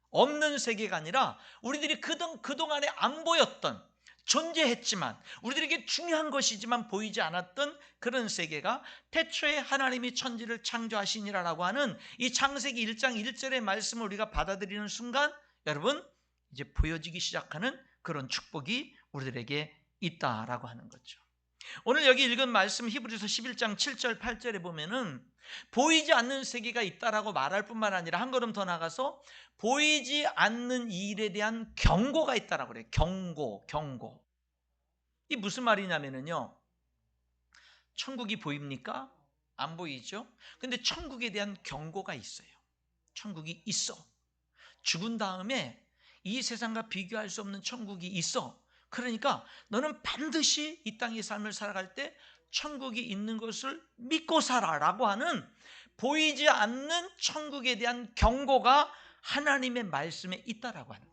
S3: 없는 세계가 아니라 우리들이 그동안에 안 보였던, 존재했지만 우리들에게 중요한 것이지만 보이지 않았던 그런 세계가 태초에 하나님이 천지를 창조하시니라라고 하는 이 창세기 1장 1절의 말씀을 우리가 받아들이는 순간 여러분, 이제 보여지기 시작하는 그런 축복이 우리들에게 있다라고 하는 거죠. 오늘 여기 읽은 말씀 히브리서 11장 7절 8절에 보면은 보이지 않는 세계가 있다라고 말할 뿐만 아니라 한 걸음 더 나가서 보이지 않는 일에 대한 경고가 있다라고 그래요. 경고. 이 무슨 말이냐면요. 천국이 보입니까? 안 보이죠? 근데 천국에 대한 경고가 있어요. 천국이 있어. 죽은 다음에 이 세상과 비교할 수 없는 천국이 있어. 그러니까 너는 반드시 이 땅의 삶을 살아갈 때 천국이 있는 것을 믿고 살아라고 하는 보이지 않는 천국에 대한 경고가 하나님의 말씀에 있다라고 하는 거예요.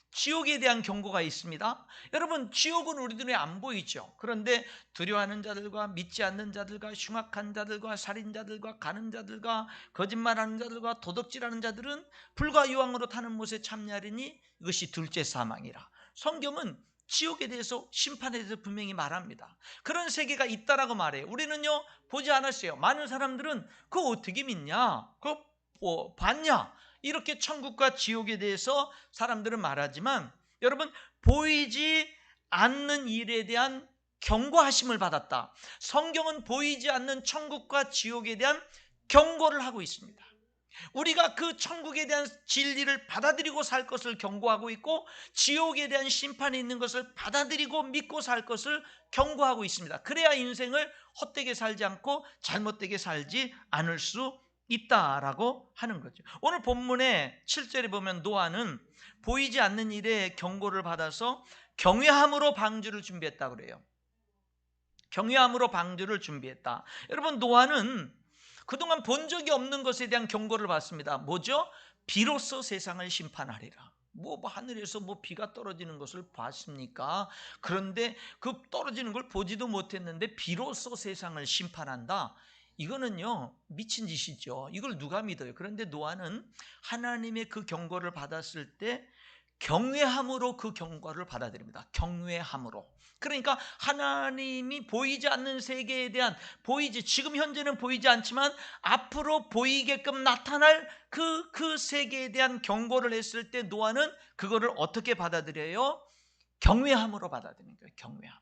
S3: 지옥에 대한 경고가 있습니다. 여러분, 지옥은 우리 눈에 안 보이죠. 그런데 두려워하는 자들과 믿지 않는 자들과 흉악한 자들과 살인자들과 가는 자들과 거짓말하는 자들과 도둑질하는 자들은 불과 유황으로 타는 못에 참여하리니 이것이 둘째 사망이라. 성경은 지옥에 대해서 심판에 대해서 분명히 말합니다. 그런 세계가 있다라고 말해요. 우리는요 보지 않았어요. 많은 사람들은 그거 어떻게 믿냐? 그거 봤냐? 이렇게 천국과 지옥에 대해서 사람들은 말하지만 여러분, 보이지 않는 일에 대한 경고하심을 받았다. 성경은 보이지 않는 천국과 지옥에 대한 경고를 하고 있습니다. 우리가 그 천국에 대한 진리를 받아들이고 살 것을 경고하고 있고 지옥에 대한 심판이 있는 것을 받아들이고 믿고 살 것을 경고하고 있습니다. 그래야 인생을 헛되게 살지 않고 잘못되게 살지 않을 수 있다라고 하는 거죠. 오늘 본문의 7절에 보면 노아는 보이지 않는 일에 경고를 받아서 경외함으로 방주를 준비했다 그래요. 경외함으로 방주를 준비했다. 여러분, 노아는 그동안 본 적이 없는 것에 대한 경고를 받습니다. 뭐죠? 비로소 세상을 심판하리라. 하늘에서 비가 떨어지는 것을 봤습니까? 그런데 그 떨어지는 걸 보지도 못했는데 비로소 세상을 심판한다. 이거는요 미친 짓이죠. 이걸 누가 믿어요? 그런데 노아는 하나님의 그 경고를 받았을 때 경외함으로 그 경고를 받아들입니다. 경외함으로. 그러니까 하나님이 보이지 않는 세계에 대한 지금 현재는 보이지 않지만 앞으로 보이게끔 나타날 그 세계에 대한 경고를 했을 때 노아는 그거를 어떻게 받아들여요? 경외함으로 받아들이는 거예요. 경외함.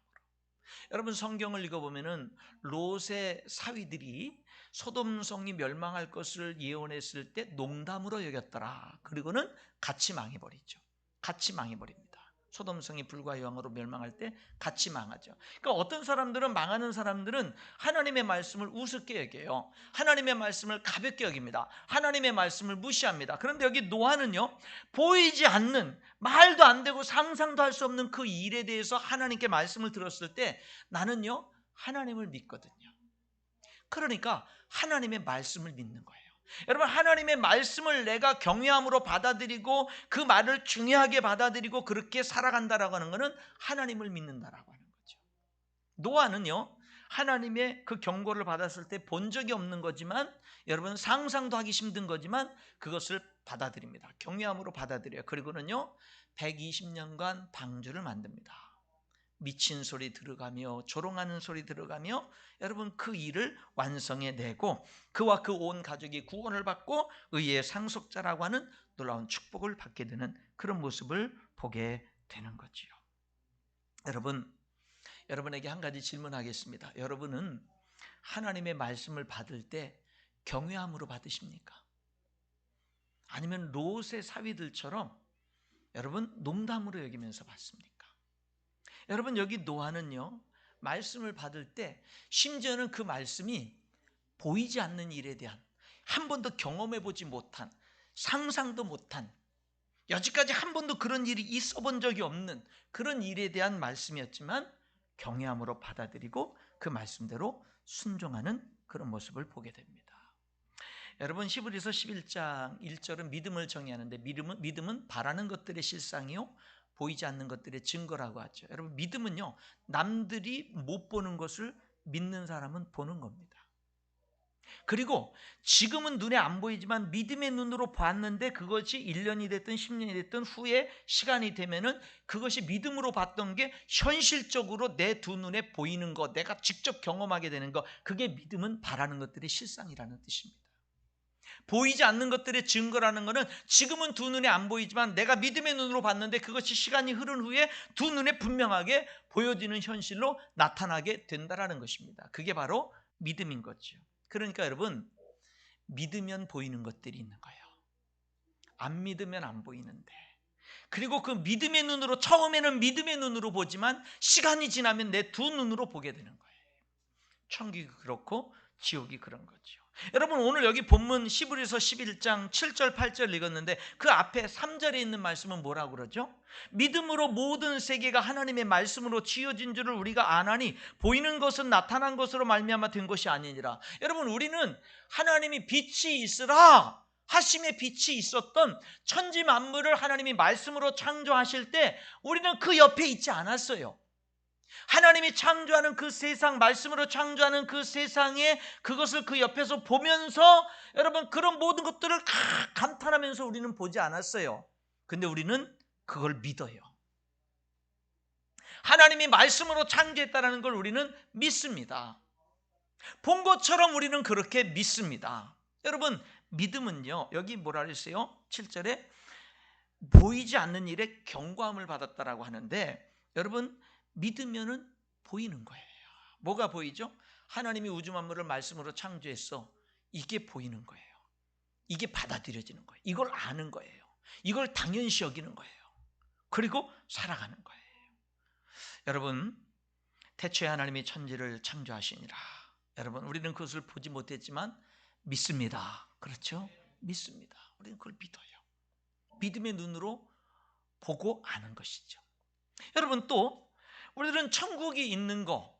S3: 여러분, 성경을 읽어보면은 롯의 사위들이 소돔성이 멸망할 것을 예언했을 때 농담으로 여겼더라. 그리고는 같이 망해버리죠. 같이 망해버립니다. 소돔성이 불과 유황으로 멸망할 때 같이 망하죠. 그러니까 어떤 사람들은, 망하는 사람들은 하나님의 말씀을 우습게 여겨요. 하나님의 말씀을 가볍게 여깁니다. 하나님의 말씀을 무시합니다. 그런데 여기 노아는요, 보이지 않는, 말도 안 되고 상상도 할 수 없는 그 일에 대해서 하나님께 말씀을 들었을 때 나는요 하나님을 믿거든요. 그러니까 하나님의 말씀을 믿는 거예요. 여러분, 하나님의 말씀을 내가 경외함으로 받아들이고 그 말을 중요하게 받아들이고 그렇게 살아간다라고 하는 것은 하나님을 믿는다라고 하는 거죠. 노아는요 하나님의 그 경고를 받았을 때 본 적이 없는 거지만, 여러분 상상도 하기 힘든 거지만 그것을 받아들입니다. 경외함으로 받아들여요. 그리고는요 120년간 방주를 만듭니다. 미친 소리 들어가며 조롱하는 소리 들어가며 여러분 그 일을 완성해내고 그와 그 온 가족이 구원을 받고 의의 상속자라고 하는 놀라운 축복을 받게 되는 그런 모습을 보게 되는 거지요. 여러분에게 한 가지 질문하겠습니다. 여러분은 하나님의 말씀을 받을 때 경외함으로 받으십니까? 아니면 롯의 사위들처럼 여러분 농담으로 여기면서 받습니까? 여러분, 여기 노아는요 말씀을 받을 때 심지어는 그 말씀이 보이지 않는 일에 대한, 한 번도 경험해 보지 못한, 상상도 못한, 여지까지 한 번도 그런 일이 있어 본 적이 없는 그런 일에 대한 말씀이었지만 경외함으로 받아들이고 그 말씀대로 순종하는 그런 모습을 보게 됩니다. 여러분, 히브리서 11장 1절은 믿음을 정의하는데 믿음은 바라는 것들의 실상이요 보이지 않는 것들의 증거라고 하죠. 여러분, 믿음은요 남들이 못 보는 것을 믿는 사람은 보는 겁니다. 그리고 지금은 눈에 안 보이지만 믿음의 눈으로 봤는데 그것이 1년이 됐든 10년이 됐든 후에 시간이 되면은 그것이 믿음으로 봤던 게 현실적으로 내 두 눈에 보이는 것, 내가 직접 경험하게 되는 것, 그게 믿음은 바라는 것들의 실상이라는 뜻입니다. 보이지 않는 것들의 증거라는 것은 지금은 두 눈에 안 보이지만 내가 믿음의 눈으로 봤는데 그것이 시간이 흐른 후에 두 눈에 분명하게 보여지는 현실로 나타나게 된다라는 것입니다. 그게 바로 믿음인 거죠. 그러니까 여러분, 믿으면 보이는 것들이 있는 거예요. 안 믿으면 안 보이는데, 그리고 그 믿음의 눈으로, 처음에는 믿음의 눈으로 보지만 시간이 지나면 내 두 눈으로 보게 되는 거예요. 천국이 그렇고 지옥이 그런 거죠. 여러분, 오늘 여기 본문 히브리서 11장 7절 8절 읽었는데 그 앞에 3절에 있는 말씀은 뭐라고 그러죠? 믿음으로 모든 세계가 하나님의 말씀으로 지어진 줄을 우리가 아나니 보이는 것은 나타난 것으로 말미암아 된 것이 아니니라. 여러분, 우리는 하나님이 빛이 있으라 하심의 빛이 있었던 천지 만물을 하나님이 말씀으로 창조하실 때 우리는 그 옆에 있지 않았어요. 하나님이 창조하는 그 세상, 말씀으로 창조하는 그 세상에 그것을 그 옆에서 보면서 여러분, 그런 모든 것들을 감탄하면서 우리는 보지 않았어요. 근데 우리는 그걸 믿어요. 하나님이 말씀으로 창조했다는 걸 우리는 믿습니다. 본 것처럼 우리는 그렇게 믿습니다. 여러분, 믿음은요, 여기 뭐라 그랬어요? 7절에 보이지 않는 일에 경고함을 받았다라고 하는데, 여러분, 믿으면은 보이는 거예요. 뭐가 보이죠? 하나님이 우주 만물을 말씀으로 창조했어. 이게 보이는 거예요. 이게 받아들여지는 거예요. 이걸 아는 거예요. 이걸 당연시 여기는 거예요. 그리고 살아가는 거예요. 여러분, 태초에 하나님이 천지를 창조하시니라. 여러분, 우리는 그것을 보지 못했지만 믿습니다. 그렇죠? 믿습니다. 우리는 그걸 믿어요. 믿음의 눈으로 보고 아는 것이죠. 여러분, 또 우리들은 천국이 있는 거,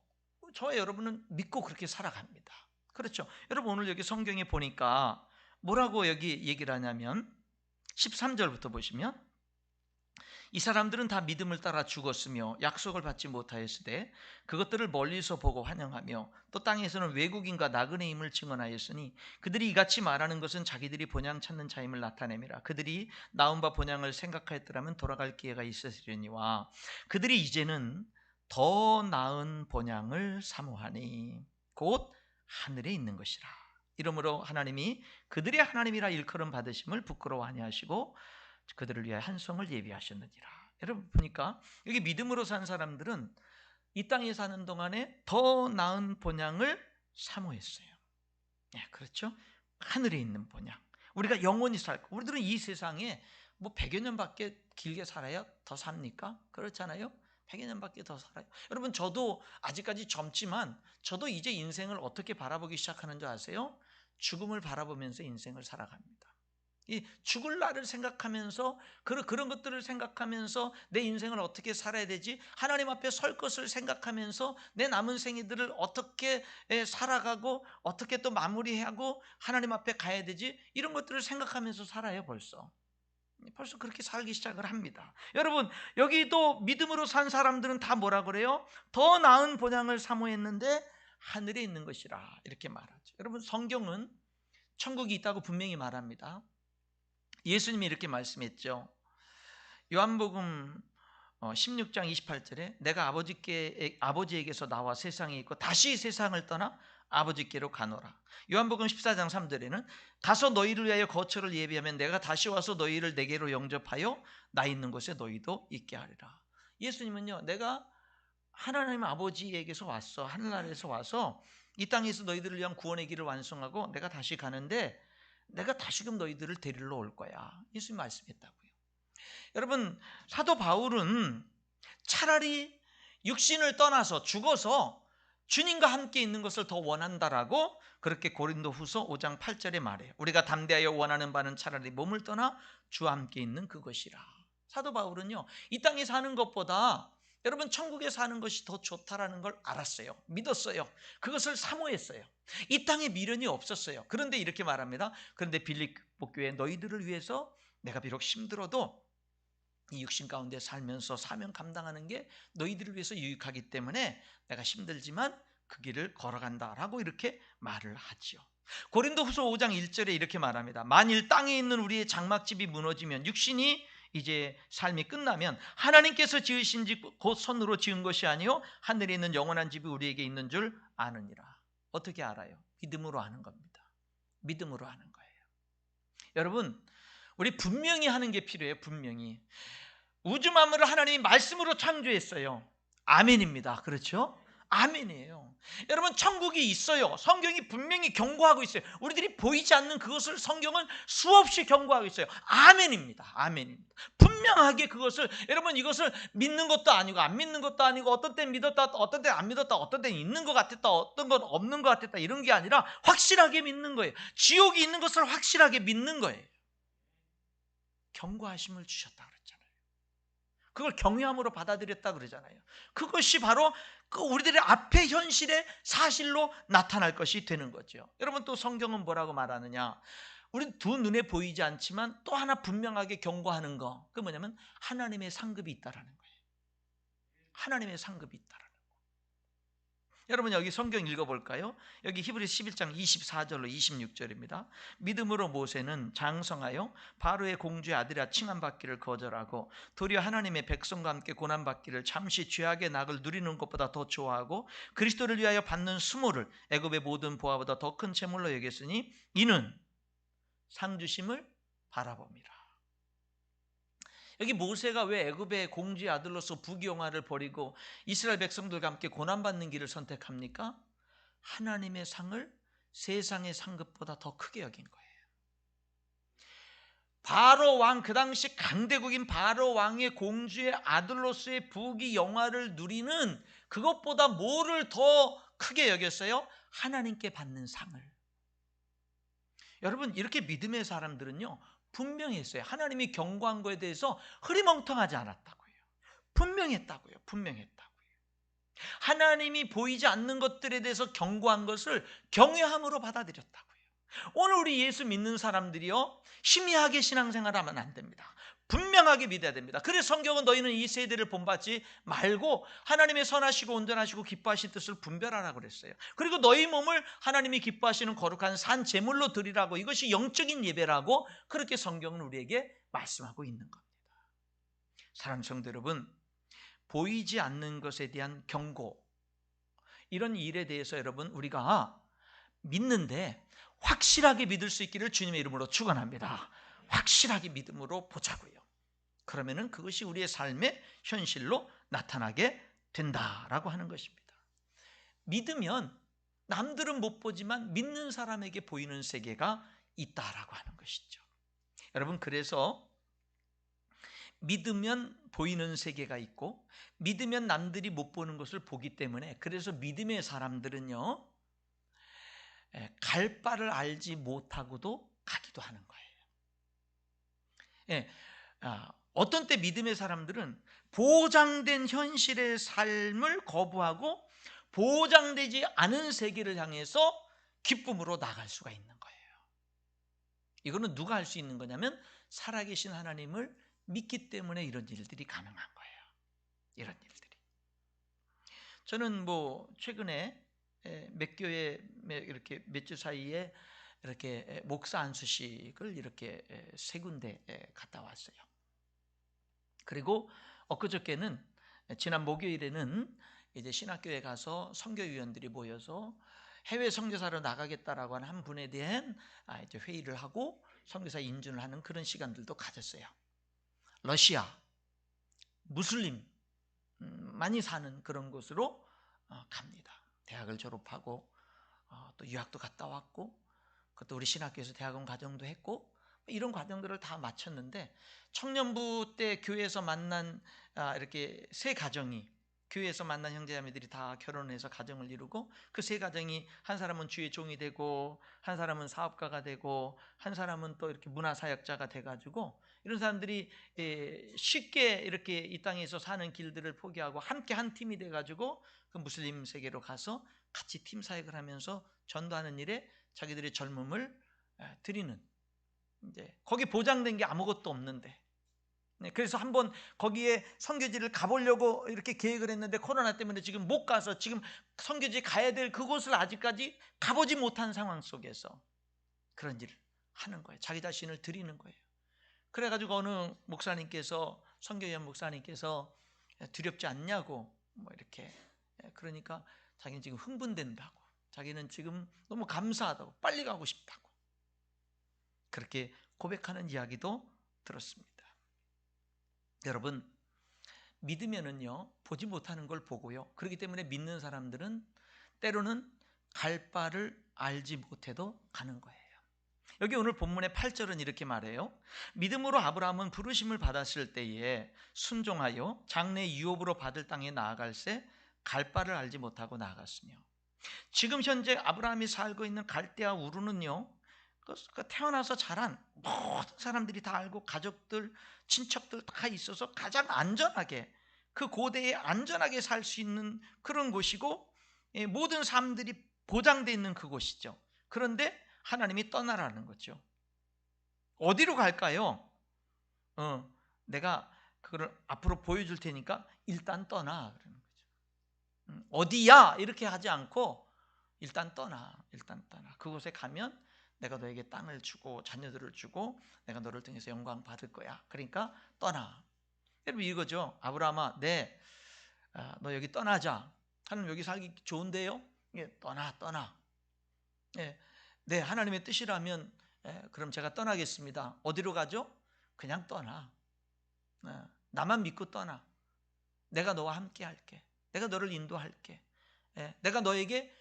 S3: 저와 여러분은 믿고 그렇게 살아갑니다. 그렇죠? 여러분, 오늘 여기 성경에 보니까 뭐라고 여기 얘기를 하냐면 13절부터 보시면, 이 사람들은 다 믿음을 따라 죽었으며 약속을 받지 못하였으되 그것들을 멀리서 보고 환영하며 또 땅에서는 외국인과 나그네 임을 증언하였으니 그들이 이같이 말하는 것은 자기들이 본향 찾는 자임을 나타내미라. 그들이 나온 바 본향을 생각하였더라면 돌아갈 기회가 있었으려니와 그들이 이제는 더 나은 본향을 사모하니 곧 하늘에 있는 것이라. 이러므로 하나님이 그들의 하나님이라 일컬음 받으심을 부끄러워 아니하시고 그들을 위하여 한 성을 예비하셨느니라. 여러분 보니까 여기 믿음으로 산 사람들은 이 땅에 사는 동안에 더 나은 본향을 사모했어요. 네, 그렇죠? 하늘에 있는 본향. 우리가 영원히 살고, 우리들은 이 세상에 뭐 100여 년밖에 길게 살아야 더 삽니까? 그렇잖아요. 100여 년밖에 더 살아요. 여러분, 저도 아직까지 젊지만 저도 이제 인생을 어떻게 바라보기 시작하는 줄 아세요? 죽음을 바라보면서 인생을 살아갑니다. 이 죽을 날을 생각하면서 그런 것들을 생각하면서 내 인생을 어떻게 살아야 되지? 하나님 앞에 설 것을 생각하면서 내 남은 생애들을 어떻게 살아가고 어떻게 또 마무리하고 하나님 앞에 가야 되지? 이런 것들을 생각하면서 살아요. 벌써 그렇게 살기 시작을 합니다. 여러분, 여기도 믿음으로 산 사람들은 다 뭐라 그래요? 더 나은 본향을 사모했는데 하늘에 있는 것이라 이렇게 말하죠. 여러분, 성경은 천국이 있다고 분명히 말합니다. 예수님이 이렇게 말씀했죠. 요한복음 16장 28절에 내가 아버지에게서 나와 세상에 있고 다시 세상을 떠나 아버지께로 가노라. 요한복음 14장 3절에는 가서 너희를 위하여 거처를 예비하면 내가 다시 와서 너희를 내게로 영접하여 나 있는 곳에 너희도 있게 하리라. 예수님은요, 내가 하나님 아버지에게서 왔어, 하늘나라에서 와서 이 땅에서 너희들을 위한 구원의 길을 완성하고 내가 다시 가는데 내가 다시금 너희들을 데리러 올 거야. 예수님 말씀했다고요. 여러분, 사도 바울은 차라리 육신을 떠나서 죽어서 주님과 함께 있는 것을 더 원한다라고 그렇게 고린도후서 5장 8절에 말해요. 우리가 담대하여 원하는 바는 차라리 몸을 떠나 주와 함께 있는 그것이라. 사도 바울은요, 이 땅에 사는 것보다 여러분 천국에 사는 것이 더 좋다라는 걸 알았어요. 믿었어요. 그것을 사모했어요. 이 땅에 미련이 없었어요. 그런데 이렇게 말합니다. 그런데 빌립보 교회 너희들을 위해서 내가 비록 힘들어도 이 육신 가운데 살면서 사명 감당하는 게 너희들을 위해서 유익하기 때문에 내가 힘들지만 그 길을 걸어간다라고 이렇게 말을 하죠. 고린도후서 5장 1절에 이렇게 말합니다. 만일 땅에 있는 우리의 장막집이 무너지면 육신이 이제 삶이 끝나면 하나님께서 지으신 집 곧 손으로 지은 것이 아니요 하늘에 있는 영원한 집이 우리에게 있는 줄 아느니라. 어떻게 알아요? 믿음으로 아는 겁니다. 믿음으로 아는 거예요. 여러분, 우리 분명히 하는 게 필요해요. 분명히. 우주 만물을 하나님이 말씀으로 창조했어요. 아멘입니다. 그렇죠? 아멘이에요. 여러분, 천국이 있어요. 성경이 분명히 경고하고 있어요. 우리들이 보이지 않는 그것을 성경은 수없이 경고하고 있어요. 아멘입니다. 아멘입니다. 분명하게 그것을, 여러분, 이것을 믿는 것도 아니고 안 믿는 것도 아니고 어떤 때 믿었다, 어떤 때 안 믿었다, 어떤 때 있는 것 같았다, 어떤 건 없는 것 같았다, 이런 게 아니라 확실하게 믿는 거예요. 지옥이 있는 것을 확실하게 믿는 거예요. 경고하심을 주셨다 그랬잖아요. 그걸 경외함으로 받아들였다 그러잖아요. 그것이 바로 그 우리들의 앞에 현실의 사실로 나타날 것이 되는 거죠. 여러분, 또 성경은 뭐라고 말하느냐? 우리는 두 눈에 보이지 않지만 또 하나 분명하게 경고하는 거, 그 뭐냐면 하나님의 상급이 있다라는 거예요. 하나님의 상급이 있다라는 거예요. 여러분, 여기 성경 읽어볼까요? 여기 히브리 11장 24절로 26절입니다. 믿음으로 모세는 장성하여 바로의 공주의 아들이라 칭함받기를 거절하고 도리어 하나님의 백성과 함께 고난받기를 잠시 죄악의 낙을 누리는 것보다 더 좋아하고 그리스도를 위하여 받는 수모를 애굽의 모든 보화보다 더 큰 재물로 여겼으니 이는 상 주심을 바라봅니다. 여기 모세가 왜 애굽의 공주의 아들로서 부귀영화를 버리고 이스라엘 백성들과 함께 고난받는 길을 선택합니까? 하나님의 상을 세상의 상급보다 더 크게 여긴 거예요. 바로 왕, 그 당시 강대국인 바로 왕의 공주의 아들로서의 부귀영화를 누리는 그것보다 뭐를 더 크게 여겼어요? 하나님께 받는 상을. 여러분, 이렇게 믿음의 사람들은요, 분명했어요. 하나님이 경고한 거에 대해서 흐리멍텅하지 않았다고요. 분명했다고요. 분명했다고요. 하나님이 보이지 않는 것들에 대해서 경고한 것을 경외함으로 받아들였다고요. 오늘 우리 예수 믿는 사람들이요, 희미하게 신앙생활을 하면 안 됩니다. 분명하게 믿어야 됩니다. 그래서 성경은 너희는 이 세대를 본받지 말고 하나님의 선하시고 온전하시고 기뻐하신 뜻을 분별하라고 그랬어요. 그리고 너희 몸을 하나님이 기뻐하시는 거룩한 산 제물로 드리라고, 이것이 영적인 예배라고 그렇게 성경은 우리에게 말씀하고 있는 겁니다. 사랑하는 성도 여러분, 보이지 않는 것에 대한 경고, 이런 일에 대해서 여러분 우리가 믿는데 확실하게 믿을 수 있기를 주님의 이름으로 축원합니다. 확실하게 믿음으로 보자고요. 그러면은 그것이 우리의 삶의 현실로 나타나게 된다라고 하는 것입니다. 믿으면 남들은 못 보지만 믿는 사람에게 보이는 세계가 있다라고 하는 것이죠. 여러분, 그래서 믿으면 보이는 세계가 있고 믿으면 남들이 못 보는 것을 보기 때문에, 그래서 믿음의 사람들은요, 갈 바를 알지 못하고도 가기도 하는 거예요. 어떤 때 믿음의 사람들은 보장된 현실의 삶을 거부하고 보장되지 않은 세계를 향해서 기쁨으로 나갈 수가 있는 거예요. 이거는 누가 할 수 있는 거냐면 살아계신 하나님을 믿기 때문에 이런 일들이 가능한 거예요. 이런 일들이. 저는 최근에 몇 교회 이렇게 몇 주 사이에 이렇게 목사 안수식을 이렇게 세 군데 갔다 왔어요. 그리고 엊그저께는, 지난 목요일에는 이제 신학교에 가서 선교위원들이 모여서 해외 선교사로 나가겠다라고 하는 한 분에 대한 이제 회의를 하고 선교사 인준을 하는 그런 시간들도 가졌어요. 러시아 무슬림 많이 사는 그런 곳으로 갑니다. 대학을 졸업하고 또 유학도 갔다 왔고, 그것도 우리 신학교에서 대학원 과정도 했고, 이런 과정들을 다 마쳤는데 청년부 때 교회에서 만난 이렇게 세 가정이, 교회에서 만난 형제자매들이 다 결혼해서 가정을 이루고, 그 세 가정이 한 사람은 주의 종이 되고 한 사람은 사업가가 되고 한 사람은 또 이렇게 문화사역자가 돼가지고, 이런 사람들이 쉽게 이렇게 이 땅에서 사는 길들을 포기하고 함께 한 팀이 돼가지고 그 무슬림 세계로 가서 같이 팀 사역을 하면서 전도하는 일에 자기들의 젊음을 드리는, 이제 거기 보장된 게 아무것도 없는데, 그래서 한번 거기에 선교지를 가보려고 이렇게 계획을 했는데 코로나 때문에 지금 못 가서 지금 선교지 가야 될 그곳을 아직까지 가보지 못한 상황 속에서 그런 일을 하는 거예요. 자기 자신을 드리는 거예요. 그래가지고 어느 목사님께서, 선교위원 목사님께서 두렵지 않냐고 이렇게, 그러니까 자기는 지금 흥분된다고, 자기는 지금 너무 감사하다고, 빨리 가고 싶다고 그렇게 고백하는 이야기도 들었습니다. 여러분, 믿으면은요, 보지 못하는 걸 보고요. 그렇기 때문에 믿는 사람들은 때로는 갈 바를 알지 못해도 가는 거예요. 여기 오늘 본문의 8절은 이렇게 말해요. 믿음으로 아브라함은 부르심을 받았을 때에 순종하여 장래 유업으로 받을 땅에 나아갈새 갈 바를 알지 못하고 나아갔으며. 지금 현재 아브라함이 살고 있는 갈대아 우르는요, 태어나서 자란 모든 사람들이 다 알고 가족들, 친척들 다 있어서 가장 안전하게, 그 고대에 안전하게 살 수 있는 그런 곳이고, 모든 사람들이 보장되어 있는 그곳이죠. 그런데 하나님이 떠나라는 거죠. 어디로 갈까요? 내가 그걸 앞으로 보여줄 테니까 일단 떠나 그러는 거죠. 어디야? 이렇게 하지 않고 일단 떠나. 그곳에 가면 내가 너에게 땅을 주고 자녀들을 주고 내가 너를 통해서 영광 받을 거야. 그러니까 떠나. 여러분 이거죠. 아브라함아, 너 여기 떠나자. 하나님 여기 살기 좋은데요? 예, 떠나. 예, 네, 하나님의 뜻이라면 그럼 제가 떠나겠습니다. 어디로 가죠? 그냥 떠나. 나만 믿고 떠나. 내가 너와 함께 할게. 내가 너를 인도할게. 내가 너에게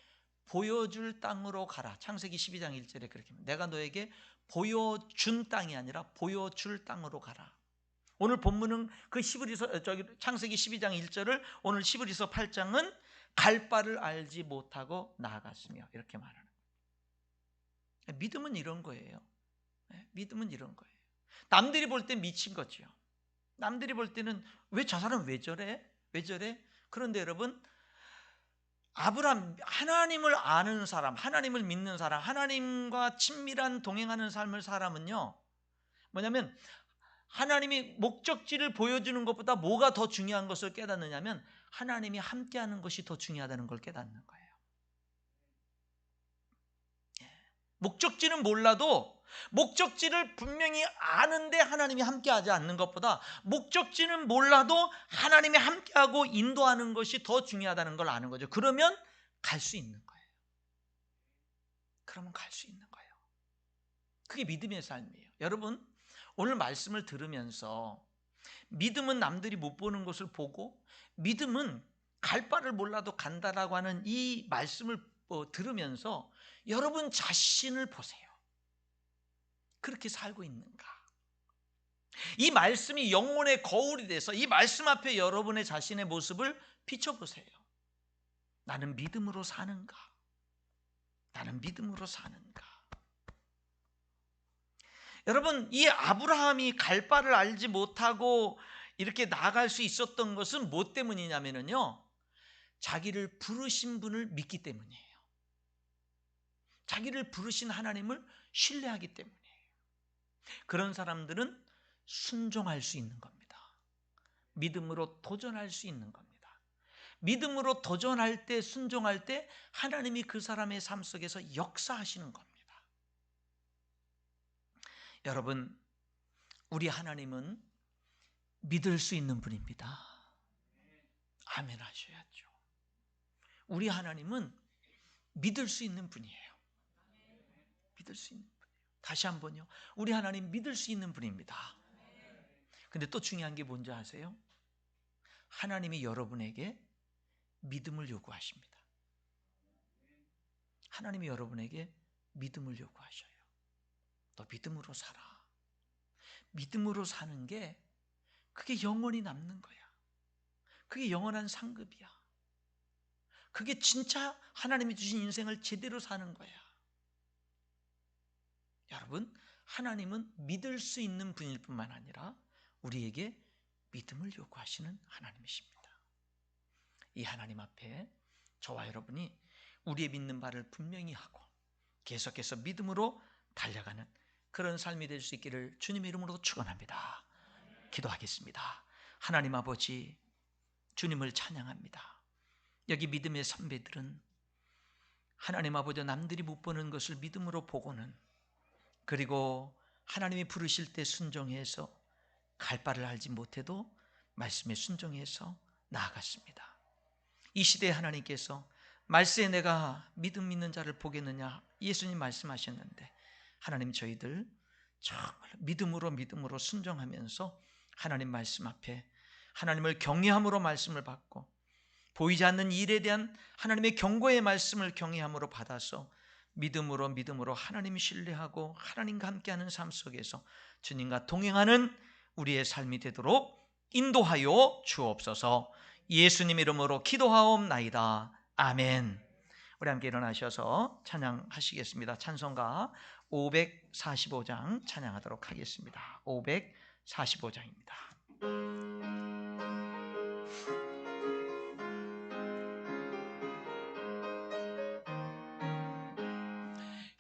S3: 보여줄 땅으로 가라. 창세기 12장 1절에 그렇게 합니다. 내가 너에게 보여준 땅이 아니라 보여줄 땅으로 가라. 오늘 본문은 그 창세기 12장 1절을 오늘 히브리서 8장은 갈 바를 알지 못하고 나아갔으며 이렇게 말하는 거예요. 믿음은 이런 거예요. 믿음은 이런 거예요. 남들이 볼 땐 미친 거죠. 남들이 볼 때는 왜 저 사람 왜 저래? 그런데 여러분, 아브라함, 하나님을 아는 사람, 하나님을 믿는 사람, 하나님과 친밀한 동행하는 삶을 사람은요, 뭐냐면 하나님이 목적지를 보여주는 것보다 뭐가 더 중요한 것을 깨닫느냐면 하나님이 함께하는 것이 더 중요하다는 걸 깨닫는 거예요. 목적지는 몰라도 목적지를 분명히 아는데 하나님이 함께하지 않는 것보다 목적지는 몰라도 하나님이 함께하고 인도하는 것이 더 중요하다는 걸 아는 거죠. 그러면 갈 수 있는 거예요. 그게 믿음의 삶이에요. 여러분, 오늘 말씀을 들으면서 믿음은 남들이 못 보는 것을 보고 믿음은 갈 바를 몰라도 간다라고 하는 이 말씀을 들으면서 여러분 자신을 보세요. 그렇게 살고 있는가? 이 말씀이 영혼의 거울이 돼서 이 말씀 앞에 여러분의 자신의 모습을 비춰보세요. 나는 믿음으로 사는가? 여러분, 이 아브라함이 갈 바를 알지 못하고 이렇게 나아갈 수 있었던 것은 뭐 때문이냐면요, 자기를 부르신 분을 믿기 때문이에요. 자기를 부르신 하나님을 신뢰하기 때문이에요. 그런 사람들은 순종할 수 있는 겁니다. 믿음으로 도전할 수 있는 겁니다. 믿음으로 도전할 때, 순종할 때 하나님이 그 사람의 삶 속에서 역사하시는 겁니다. 여러분, 우리 하나님은 믿을 수 있는 분입니다. 아멘 하셔야죠. 우리 하나님은 믿을 수 있는 분이에요. 다시 한번요. 우리 하나님 믿을 수 있는 분입니다. 근데 또 중요한 게 뭔지 아세요? 하나님이 여러분에게 믿음을 요구하십니다. 하나님이 여러분에게 믿음을 요구하셔요. 너 믿음으로 살아. 믿음으로 사는 게 그게 영원히 남는 거야. 그게 영원한 상급이야. 그게 진짜 하나님이 주신 인생을 제대로 사는 거야. 여러분, 하나님은 믿을 수 있는 분일 뿐만 아니라 우리에게 믿음을 요구하시는 하나님이십니다. 이 하나님 앞에 저와 여러분이 우리의 믿는 바를 분명히 하고 계속해서 믿음으로 달려가는 그런 삶이 될 수 있기를 주님의 이름으로 축원합니다. 기도하겠습니다. 하나님 아버지, 주님을 찬양합니다. 여기 믿음의 선배들은 하나님 아버지, 남들이 못 보는 것을 믿음으로 보고는, 그리고 하나님이 부르실 때 순종해서 갈 바를 알지 못해도 말씀에 순종해서 나아갔습니다. 이 시대에 하나님께서 말세에 내가 믿음 있는 자를 보겠느냐, 예수님 말씀하셨는데 하나님, 저희들 정말 믿음으로 순종하면서 하나님 말씀 앞에 하나님을 경외함으로 말씀을 받고 보이지 않는 일에 대한 하나님의 경고의 말씀을 경외함으로 받아서 믿음으로 하나님 신뢰하고 하나님과 함께하는 삶 속에서 주님과 동행하는 우리의 삶이 되도록 인도하여 주옵소서. 예수님 이름으로 기도하옵나이다. 아멘. 우리 함께 일어나셔서 찬양하시겠습니다. 찬송가 545장 찬양하도록 하겠습니다. 545장입니다.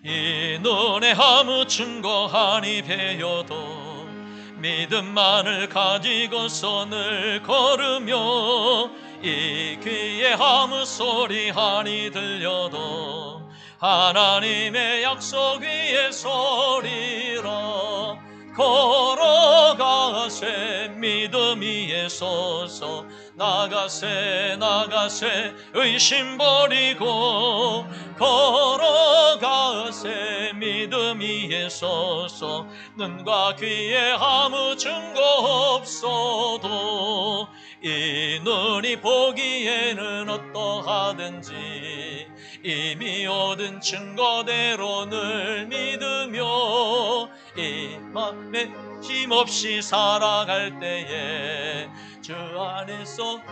S3: 이 눈에 아무 증거하니 배여도 믿음만을 가지고서 늘 걸으며 이 귀에 아무 소리 하니 들려도 하나님의 약속 위에 서리라. 걸어가세 믿음 위에 서서 나가세 의심 버리고 걸어가세 믿음 위에 서서 눈과 귀에 아무 증거 없어도 이 눈이 보기에는 어떠하든지 이미 얻은 증거대로 늘 믿으며 이 맘에 힘없이 살아갈 때에 주 안에서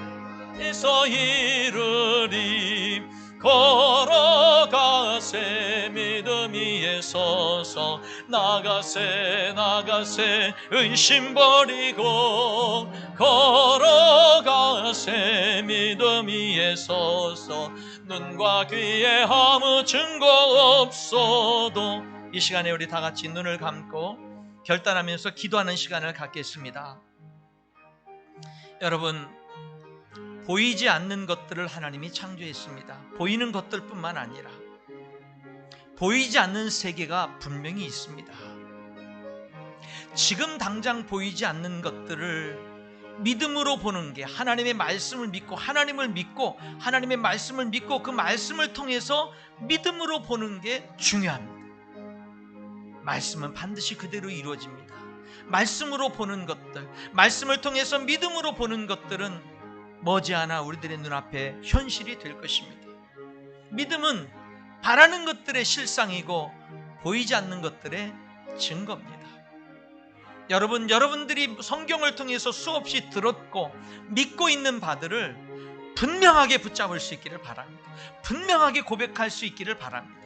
S3: 이르리. 걸어가세 믿음 위에 서서 나가세 의심 버리고 걸어가세 믿음 위에 서서 눈과 귀에 아무 증거 없어도. 이 시간에 우리 다 같이 눈을 감고 결단하면서 기도하는 시간을 갖겠습니다. 여러분, 보이지 않는 것들을 하나님이 창조했습니다. 보이는 것들뿐만 아니라 보이지 않는 세계가 분명히 있습니다. 지금 당장 보이지 않는 것들을 믿음으로 보는 게, 하나님의 말씀을 믿고 하나님의 말씀을 믿고 그 말씀을 통해서 믿음으로 보는 게 중요합니다. 말씀은 반드시 그대로 이루어집니다. 말씀으로 보는 것들, 말씀을 통해서 믿음으로 보는 것들은 머지않아 우리들의 눈앞에 현실이 될 것입니다. 믿음은 바라는 것들의 실상이고 보이지 않는 것들의 증거입니다. 여러분들이 성경을 통해서 수없이 들었고 믿고 있는 바들을 분명하게 붙잡을 수 있기를 바랍니다. 분명하게 고백할 수 있기를 바랍니다.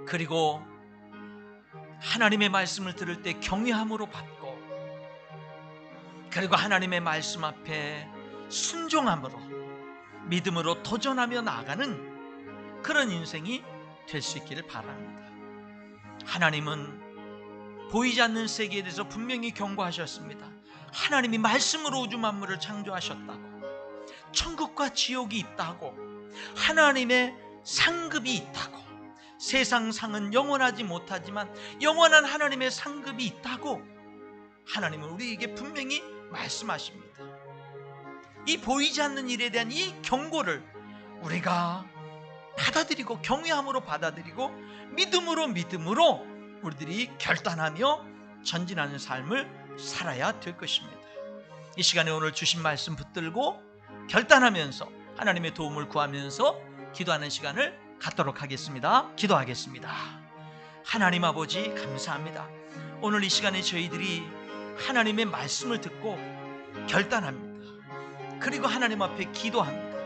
S3: 그리고 하나님의 말씀을 들을 때 경외함으로 받고, 그리고 하나님의 말씀 앞에 순종함으로 믿음으로 도전하며 나아가는 그런 인생이 될 수 있기를 바랍니다. 하나님은 보이지 않는 세계에 대해서 분명히 경고하셨습니다. 하나님이 말씀으로 우주 만물을 창조하셨다고, 천국과 지옥이 있다고, 하나님의 상급이 있다고, 세상 상은 영원하지 못하지만 영원한 하나님의 상급이 있다고 하나님은 우리에게 분명히 말씀하십니다. 이 보이지 않는 일에 대한 이 경고를 우리가 받아들이고 경외함으로 받아들이고 믿음으로 우리들이 결단하며 전진하는 삶을 살아야 될 것입니다. 이 시간에 오늘 주신 말씀 붙들고 결단하면서 하나님의 도움을 구하면서 기도하는 시간을 갖도록 하겠습니다. 기도하겠습니다. 하나님 아버지, 감사합니다. 오늘 이 시간에 저희들이 하나님의 말씀을 듣고 결단합니다. 그리고 하나님 앞에 기도합니다.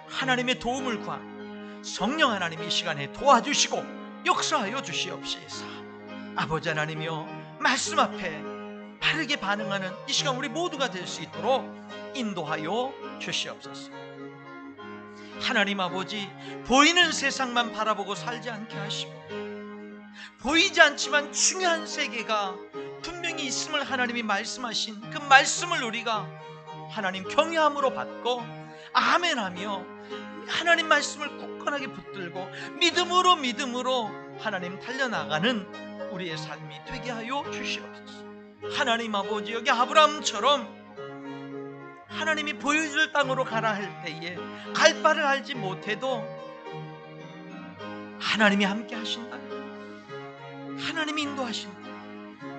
S3: 하나님의 도움을 구합니다. 성령 하나님 이 시간에 도와주시고 역사하여 주시옵소서. 아버지 하나님이여, 말씀 앞에 바르게 반응하는 이 시간 우리 모두가 될 수 있도록 인도하여 주시옵소서. 하나님 아버지, 보이는 세상만 바라보고 살지 않게 하시고 보이지 않지만 중요한 세계가 분명히 있음을 하나님이 말씀하신 그 말씀을 우리가 하나님 경외함으로 받고 아멘하며 하나님 말씀을 굳건하게 붙들고 믿음으로 하나님 달려나가는 우리의 삶이 되게 하여 주시옵소서. 하나님 아버지, 여기 아브라함처럼 하나님이 보여줄 땅으로 가라 할 때에 갈 바를 알지 못해도 하나님이 함께 하신다, 하나님이 인도하신다.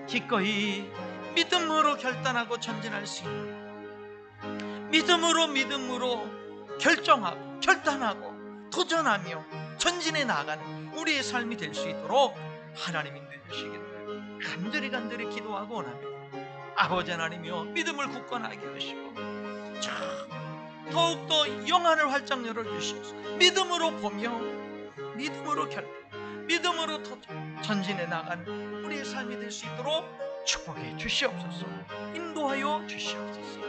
S3: 기꺼이 믿음으로 결단하고 전진할 수 있는, 믿음으로 결단하고 도전하며 전진해 나가는 우리의 삶이 될 수 있도록 하나님 인도해 주시기를 간절히 기도하고 원합니다. 아버지 하나님이여, 믿음을 굳건하게 하시고 더욱더 영안을 활짝 열어주시옵소서. 믿음으로 보며 믿음으로 결단, 믿음으로 전진해 나가는 우리의 삶이 될 수 있도록 축복해 주시옵소서. 인도하여 주시옵소서.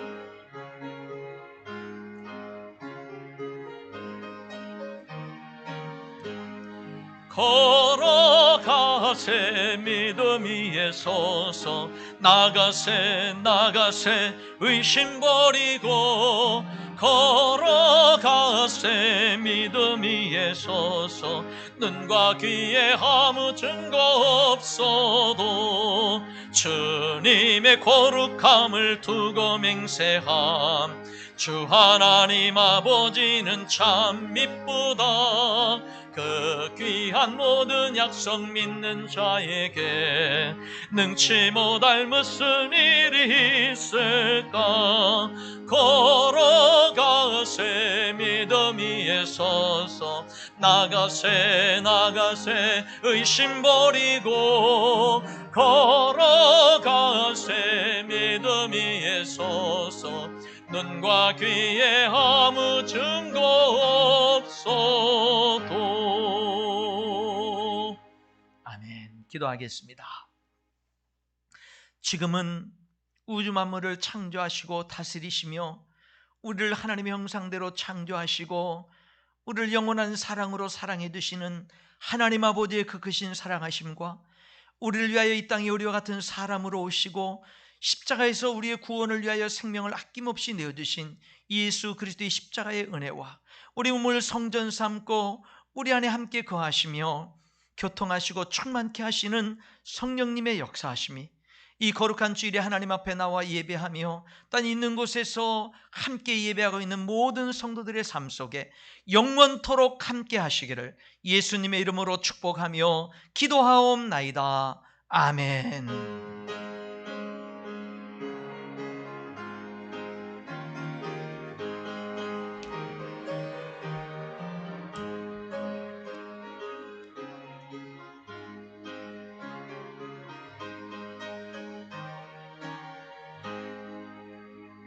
S3: 걸어가세 믿음 위에 서서, 나가세 의심 버리고, 걸어가세 믿음 위에 서서, 눈과 귀에 아무 증거 없어도 주님의 거룩함을 두고 맹세함. 주 하나님 아버지는 참 미쁘다. 그 귀한 모든 약속 믿는 자에게 능치 못할 무슨 일이 있을까. 걸어가세 믿음 위에 서서, 나가세 의심 버리고, 걸어가세 믿음 위에 서서, 눈과 귀에 아무 증거 없어도. 아멘. 기도하겠습니다. 지금은 우주 만물을 창조하시고 다스리시며 우리를 하나님의 형상대로 창조하시고 우리를 영원한 사랑으로 사랑해 주시는 하나님 아버지의 그 크신 사랑하심과 우리를 위하여 이 땅에 우리와 같은 사람으로 오시고 십자가에서 우리의 구원을 위하여 생명을 아낌없이 내어주신 예수 그리스도의 십자가의 은혜와 우리 몸을 성전 삼고 우리 안에 함께 거하시며 교통하시고 충만케 하시는 성령님의 역사하심이 이 거룩한 주일에 하나님 앞에 나와 예배하며 땅 있는 곳에서 함께 예배하고 있는 모든 성도들의 삶 속에 영원토록 함께 하시기를 예수님의 이름으로 축복하며 기도하옵나이다. 아멘.